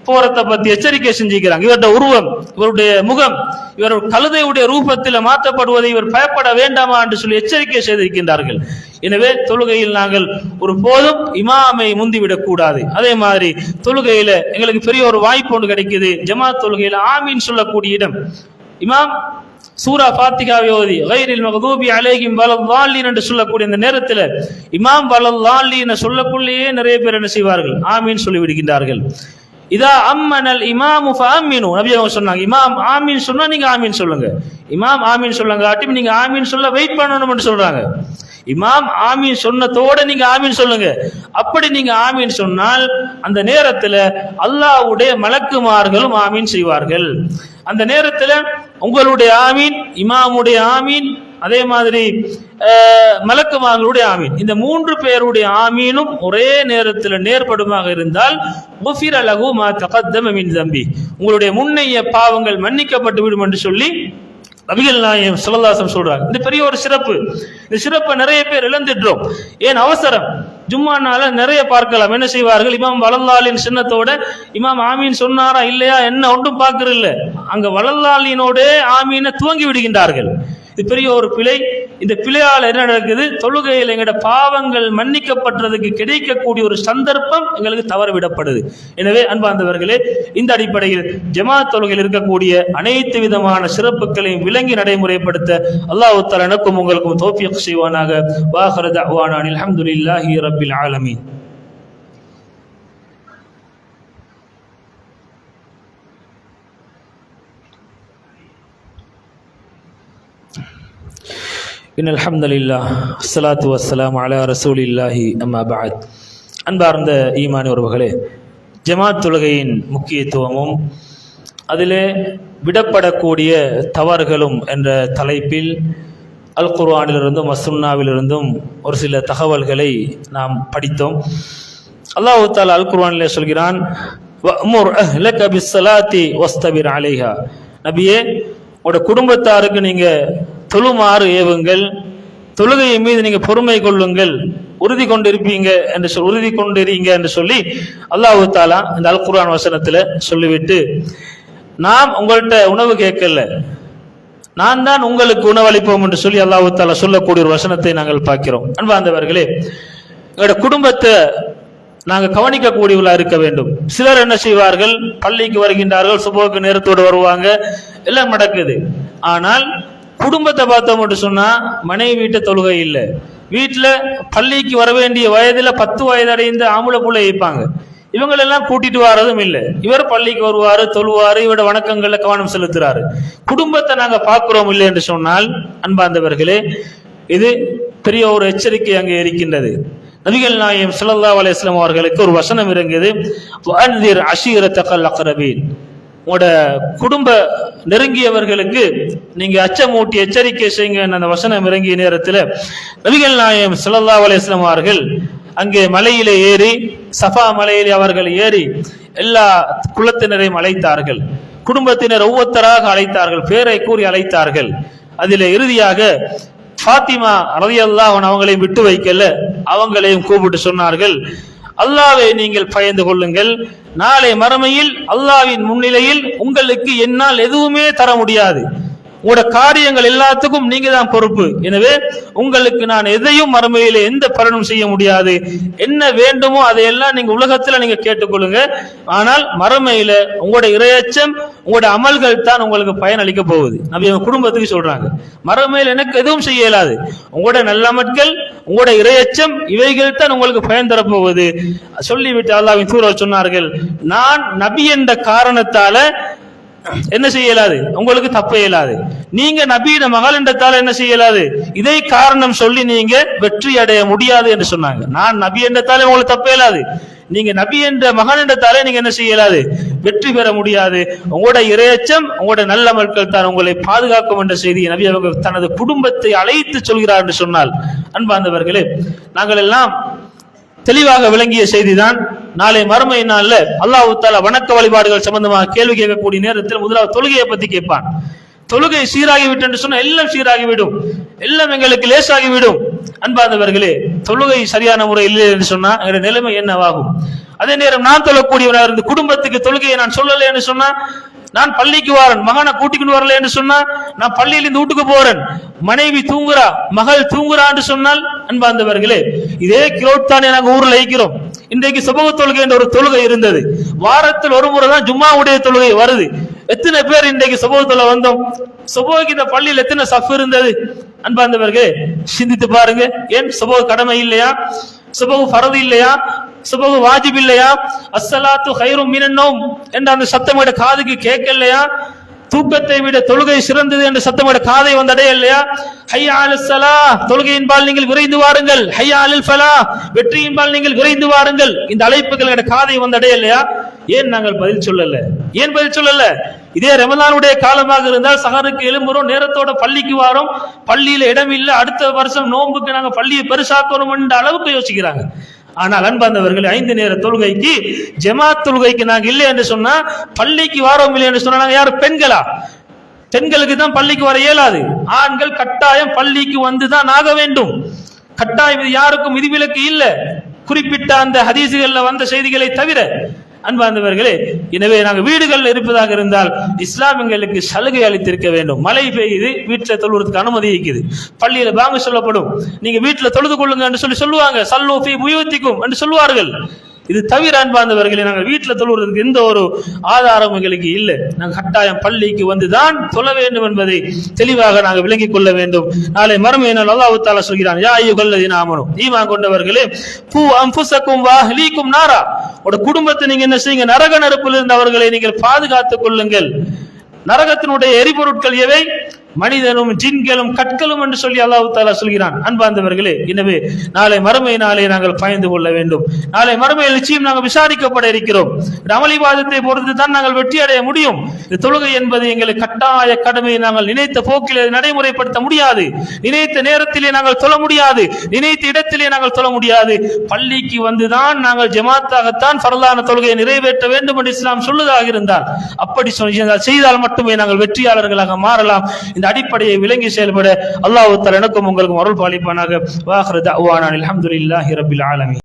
போறதை பத்தி எச்சரிக்கை செஞ்சுக்கிறாங்க. இவருடைய உருவம், இவருடைய முகம், இவர் கழுதையுடைய ரூபத்தில் மாற்றப்படுவதை இவர் பயப்பட வேண்டாமா என்று சொல்லி எச்சரிக்கை செய்திருக்கின்றார்கள். எனவே தொழுகையில் நாங்கள் ஒரு போதும் இமாமை முந்திவிடக் கூடாது. அதே மாதிரி தொழுகையில எங்களுக்கு பெரிய ஒரு வாய்ப்பு ஒன்று கிடைக்குது. ஜமாத் தொழுகையில ஆமீன் சொல்லக்கூடிய இடம். இமாம் சூரா ஃபாத்திகாவை ஓதி கைரில் மக்தூபி அலைஹிம் வலல்லாலின் என்று சொல்லக்கூடிய இந்த நேரத்தில் இமாம் வலல்லாலின் சொல்லக்குள்ளேயே நிறைய பேர் என்ன செய்வார்கள்? ஆமீன் சொல்லி விடுகின்றார்கள். இதா அம்மனல் இமாமு ஃபஅமினு, நபி அவங்க சொன்னாங்க, இமாம் ஆமீன் சொன்னா நீங்க ஆமீன் சொல்லுங்க. இமாம் ஆமீன் சொல்லுங்க ஆட்டி நீங்க ஆமீன் சொல்ல வெயிட் பண்ணணும்னு சொல்றாங்க. இமாம் ஆமீன் சொன்னதோட நீங்க ஆமீன் சொல்லுங்க. அப்படி நீங்க ஆமீன் சொன்னால் அந்த நேரத்தில் அல்லாஹ்வுடைய மலக்குமார்களும் ஆமீன் செய்வார்கள். அந்த நேரத்தில் உங்களுடைய ஆமீன், இமாமுடைய ஆமீன், அதே மாதிரி மலக்குமார்களுடைய ஆமீன், இந்த 3 பேருடைய ஆமீனும் ஒரே நேரத்தில் நேர்படுமாக இருந்தால் குஃபிர லஹு மா தகத்தம மின் தம்பி, உங்களுடைய முன்னைய பாவங்கள் மன்னிக்கப்பட்டு விடும் என்று சொல்லி நபிகள் நாயகம் ஸல்லல்லாஹு அலைஹி வஸல்லம் சொல்றாங்க. இந்த பெரிய ஒரு சிறப்பு. இந்த சிறப்பை நிறைய பேர் இழந்துட்டோம். ஏன் அவசரம்? ஜும்மானால நிறைய பார்க்கலாம். என்ன செய்வார்கள்? இமாம் வலல்லாலின் சின்னத்தோட இமாம் ஆமீன் சொன்னாரா இல்லையா என்ன ஒன்றும் பார்க்கறது இல்லை, அங்க வலல்லாலினோட ஆமீனை துவங்கி விடுகின்றார்கள். இது பெரிய ஒரு பிழை. இந்த பிழையால் என்ன நடக்குது? தொழுகையில் எங்களோட பாவங்கள் மன்னிக்கப்பட்டதுக்கு கிடைக்கக்கூடிய ஒரு சந்தர்ப்பம் எங்களுக்கு தவறவிடப்படுது. எனவே அன்பார்ந்தவர்களே, இந்த அடிப்படையில் ஜமாத் தொழுகையில் இருக்கக்கூடிய அனைத்து விதமான சிறப்புகளையும் விளங்கி நடைமுறைப்படுத்த அல்லாஹ் தஆலா எனக்கும் உங்களுக்கும் தௌஃபீக் செய்வானாக. வாஹிரு தஅவானா அல்ஹம்துலில்லாஹி ரப்பில் ஆலமீன். இன்னல் ஹம்துலில்லாஹ் ஸலாத்து வஸ்ஸலாமு அலா ரசூலில்லாஹி அம்மா பஅத். அன்பார்ந்த ஈமானி உறவுகளே, ஜமாத் தொழுகையின் முக்கியத்துவமும் அதிலே விடப்படக்கூடிய தவறுகளும் என்ற தலைப்பில் அல் குர்ஆனிலிருந்தும் சுன்னாவிலிருந்தும் ஒரு சில தகவல்களை நாம் படித்தோம். அல்லாஹ் தஆலா அல் குர்ஆனிலே சொல்கிறான், வஅமுர் அஹ்லக பிஸ்ஸலாத்தி வஸ்தபிர் அலைஹா, நபியே உங்களோட குடும்பத்தாருக்கு நீங்க தொழுமாறு ஏவுங்கள், தொழுகையின் மீது நீங்க பொறுமை கொள்ளுங்கள், உறுதி கொண்டிருப்பீங்க என்று சொல்லி அல்லாஹ் தஆலா இந்த அல் குர்ஆன் வசனத்துல சொல்லிவிட்டு, நாம் உங்கள்கிட்ட உணவு கேட்கல, நான் தான் உங்களுக்கு உணவளிப்போம் என்று சொல்லி அல்லாஹ் தஆலா சொல்லக்கூடிய ஒரு வசனத்தை நாங்கள் பார்க்கிறோம். அன்பார்ந்தவர்களே, எங்களோட குடும்பத்தை நாங்கள் கவனிக்கக்கூடியவர்களாக இருக்க வேண்டும். சிலர் என்ன செய்வார்கள்? பள்ளிக்கு வருகின்றார்கள், சுபஹுக்கு நேரத்தோடு வருவாங்க, எல்லாம் நடக்குது. ஆனால் குடும்பத்தை பார்த்தோம் என்று சொன்னா மனைவி வீட்டை தொழுகை இல்லை, வீட்டுல பள்ளிக்கு வர வேண்டிய வயதுல 10 வயது அடைந்த ஆம்பளை புள்ள வைப்பாங்க, இவங்களெல்லாம் கூட்டிட்டு வர்றதும் இல்லை. இவர் பள்ளிக்கு வருவாரு, தொழுவாரு, இவரோட வணக்கங்கள்ல கவனம் செலுத்துறாரு. குடும்பத்தை நாங்க பார்க்கிறோம் இல்லை என்று சொன்னால் அன்பார்ந்தவர்களே, இது பெரிய ஒரு எச்சரிக்கை அங்கே இருக்கின்றது. நபிகள் நாயகம் ஸல்லல்லாஹு அலைஹி வஸல்லம் அவர்களுக்கு ஒரு வசனம் இறங்குது, வஅன்திர் அஷீரத்தகல் அக்ரபீன். உங்களோட குடும்ப நெருங்கியவர்களுக்கு நீங்க அச்சமூட்டி எச்சரிக்கை செய்யுங்க. அந்த வசனம் இறங்கிய நேரத்தில் நபிகள் நாயகம் ஸல்லல்லாஹு அலைஹி வஸல்லம் அவர்கள் அங்கே மலையிலே ஏறி, சஃபா மலையிலே அவர்கள் ஏறி எல்லா குலத்தினரையும் அழைத்தார்கள். குடும்பத்தினர் ஒவ்வொருத்தராக அழைத்தார்கள், பேரை கூறி அழைத்தார்கள். அதிலே இறுதியாக ஃபாத்திமா ரலியல்லாஹு அன்ஹா அவங்களையும் விட்டு வைக்கல, அவங்களையும் கூப்பிட்டு சொன்னார்கள், அல்லாஹ்வை நீங்கள் பயந்து கொள்ளுங்கள். நாளை மறுமையில் அல்லாஹ்வின் முன்னிலையில் உங்களுக்கு என்னால் எதுவுமே தர முடியாது. உங்களோட காரியங்கள் எல்லாத்துக்கும் நீங்க தான் பொறுப்பு. எனவே உங்களுக்கு நான் எதையும் மறுமையில எந்த பலனும் செய்ய முடியாது. என்ன வேண்டுமோ அதையெல்லாம் நீங்க உலகத்துல நீங்க கேட்டுக்கொள்ளுங்க. ஆனால் மறுமையில உங்களோட இறையச்சம், உங்களோட அமல்கள் தான் உங்களுக்கு பயன் அளிக்க போகுது. நபி அவங்க குடும்பத்துக்கு சொல்றாங்க, மறுமையில் எனக்கு எதுவும் செய்ய இயலாது. உங்களோட நல்லமட்கள், உங்களோட இறையச்சம், இவைகள் தான் உங்களுக்கு பயன் தரப்போகுது. சொல்லிவிட்டு அல்லாஹ்வின் தூதர் சொன்னார்கள், நான் நபி என்ற காரணத்தால என்ன செய்யலாது, உங்களுக்கு தப்ப இயலாது. நீங்க நபியிட மகள் என்றதால என்ன செய்யலாது, இதை காரணம் சொல்லி நீங்க வெற்றி அடைய முடியாது என்று சொன்னாங்க. நான் நபி என்றதால உங்களுக்கு தப்ப இயலாது, நீங்க நபி என்ற மகன் என்றதாலே நீங்க என்ன செய்யலாது, வெற்றி பெற முடியாது. உங்களோட இறையச்சம், உங்களோட நல்ல மக்கள் தான் உங்களை பாதுகாக்கும் என்ற செய்தியை நபி அவங்க தனது குடும்பத்தை அழைத்து சொல்கிறார் என்று சொன்னால், அன்பார்ந்தவர்களே, நாங்கள் எல்லாம் தெளிவாக விளங்கிய செய்திதான். நாளை மறுமை நாள்ல அல்லாஹ் தஆலா வணக்க வழிபாடுகள் சம்பந்தமாக கேள்வி கேட்கக்கூடிய நேரத்தில் முதலாவது தொழுகையை பத்தி கேட்பான். தொழுகை சீராகிவிட்டு என்று சொன்னா எல்லாம் சீராகிவிடும், எல்லாம் எங்களுக்கு லேசாகிவிடும். அன்பார்ந்தவர்களே, தொழுகை சரியான முறை இல்லை என்று சொன்னா எங்களுடைய நிலைமை என்னவாகும்? அதே நேரம் நான் தொழக்கூடியவனாக இருந்து குடும்பத்துக்கு தொழுகையை நான் சொல்லலை என்று சொன்னா, நான் பள்ளிக்கு வாரன், மகனை கூட்டிக்கிட்டு வரல என்று சொன்னா, நான் பள்ளியிலிருந்து வீட்டுக்கு போறேன், மனைவி தூங்குறா, மகள் தூங்குறா என்று சொன்னால், அன்பார்ந்தவர்களே, இதே கிலோத்தானே நாங்க ஊர்ல இருக்கிறோம். இன்றைக்கு சுபஹ் தொழுகை என்ற ஒரு தொழுகை இருந்தது. வாரத்தில் ஒரு முறை தான் ஜும்மாவுடைய தொழுகை வருது. எத்தனை பேர் இன்றைக்கு சுபஹ் தொழ வந்தோம்? சுபஹ்க்கு இந்த பள்ளியில் எத்தனை சஃப் இருந்தது? அன்பார்ந்தவர்களே, சிந்தித்து பாருங்க. ஏன் சுபஹ் கடமை இல்லையா? சுபஹ் ஃபர்து இல்லையா? சுபஹ் வாஜிப் இல்லையா? அஸ்ஸலாத்து கைரும் மினன் நௌம் என்ற அந்த சத்தமோட காதுக்கு கேட்கலையா? தூக்கத்தை விட தொழுகை சிறந்தது என்ற சத்தமோட காதை வந்தடைய இல்லையா? ஹய்யா அலஸ் ஸலாஹ், தொழுகையின்பால் நீங்கள் விரைந்து வாருங்கள். ஹய்யா அலல் ஃபலாஹ், வெற்றியின்பால் நீங்கள் விரைந்து வாருங்கள். இந்த அழைப்புகள் காதை வந்தடைய இல்லையா? ஏன் நாங்கள் பதில் சொல்லல? ஏன் பதில் சொல்லல? இதே ரமலானுடைய காலமாக இருந்தால் சஹருக்கு எழும்புறோம், நேரத்தோட பள்ளிக்கு வாரோம், பள்ளியில இடம் இல்லை, அடுத்த வருஷம் நோன்புக்கு நாங்க பள்ளியை பெருசாக்கணும் என்ற அளவுக்கு யோசிக்கிறாங்க. ஆனால் அன்பார்ந்தவர்கள், 5 நேர தொழுகைக்கு, ஜமாத் தொழுகைக்கு நாங்க இல்லை என்று சொன்னா, பள்ளிக்கு வாரோம் இல்லை என்று சொன்னா நாங்க யாரு? பெண்களா? பெண்களுக்கு தான் பள்ளிக்கு வர இயலாது. ஆண்கள் கட்டாயம் பள்ளிக்கு வந்துதான் ஆக வேண்டும். கட்டாயம் இது யாருக்கும் விதிவிலக்கு இல்லை, குறிப்பிட்ட அந்த ஹதீசுகள்ல வந்த செய்திகளை தவிர. அன்பார்ந்தவர்களே, எனவே நாங்கள் வீடுகள் இருப்பதாக இருந்தால் இஸ்லாம் எங்களுக்கு சலுகை அளித்திருக்க வேண்டும். மழை பெய்யுது, வீட்டில் தொழுவதற்கு அனுமதி இருக்குது, பள்ளியில பாங்கு சொல்லப்படும், நீங்க வீட்டில் தொழுது கொள்ளுங்க என்று சொல்லுவாங்க. சல்லூ ஃபீ புயூத்திக்கும் என்று சொல்வார்கள். இது தவிர அன்பார்ந்தவர்களே, நாங்கள் வீட்டில் தொழுவதற்கு எந்த ஒரு ஆதாரம் எங்களுக்கு இல்லை. நாங்கள் கட்டாயம் பள்ளிக்கு வந்துதான் தொழ வேண்டும் என்பதை தெளிவாக நாங்கள் விளங்கிக் கொள்ள வேண்டும். நாளை மறுமையினால் அல்லாஹ் தஆலா சொல்கிறான், யா அய்யுஹல்லதீன ஆமனூ, ஈமான் கொண்டவர்களே, கூ அன்ஃபுஸக்கும் வ அஹ்லீக்கும் நாரா, உங்க குடும்பத்தை நீங்க என்ன செய்யுங்க, நரக நெருப்பில் இருந்து அவர்களை நீங்கள் பாதுகாத்துக் கொள்ளுங்கள். நரகத்தினுடைய எரிபொருட்கள் எவை? மனிதனும் ஜின்களும் கற்களும் என்று சொல்லி அல்லாஹ் தஆலா சொல்கிறான். அன்பார்ந்தவர்களே, எனவே நாளை மறுமை நாளை நாங்கள் பயந்து கொள்ள வேண்டும். நாளை மறுமையில் நிச்சயம் நாங்கள் விசாரிக்கப்பட இருக்கிறோம். அமல் இபாதத்தை பொறுத்து தான் நாங்கள் வெற்றி அடைய முடியும். இந்த தொழுகை என்பது எங்களுக்கு கட்டாய கடமை. நாங்கள் நினைத்த போக்கிலே நடைமுறைப்படுத்த முடியாது, நினைத்த நேரத்திலே நாங்கள் தொழ முடியாது, நினைத்த இடத்திலே நாங்கள் தொழ முடியாது. பள்ளிக்கு வந்துதான் நாங்கள் ஜமாத்தாகத்தான் ஃபர்லான தொழுகையை நிறைவேற்ற வேண்டும் என்று இஸ்லாம் சொல்லுதாக இருந்தால், அப்படி செய்தால் மட்டுமே நாங்கள் வெற்றியாளர்களாக மாறலாம். இந்த அடிப்படையை விளங்கி செயல்பட அல்லாஹ் தஆலா எனக்கும் உங்களுக்கும் அருள் பாலிப்பானாக. வாஹிரு தஅவானா அல்ஹம்துலில்லாஹி ரப்பில் ஆலமீன்.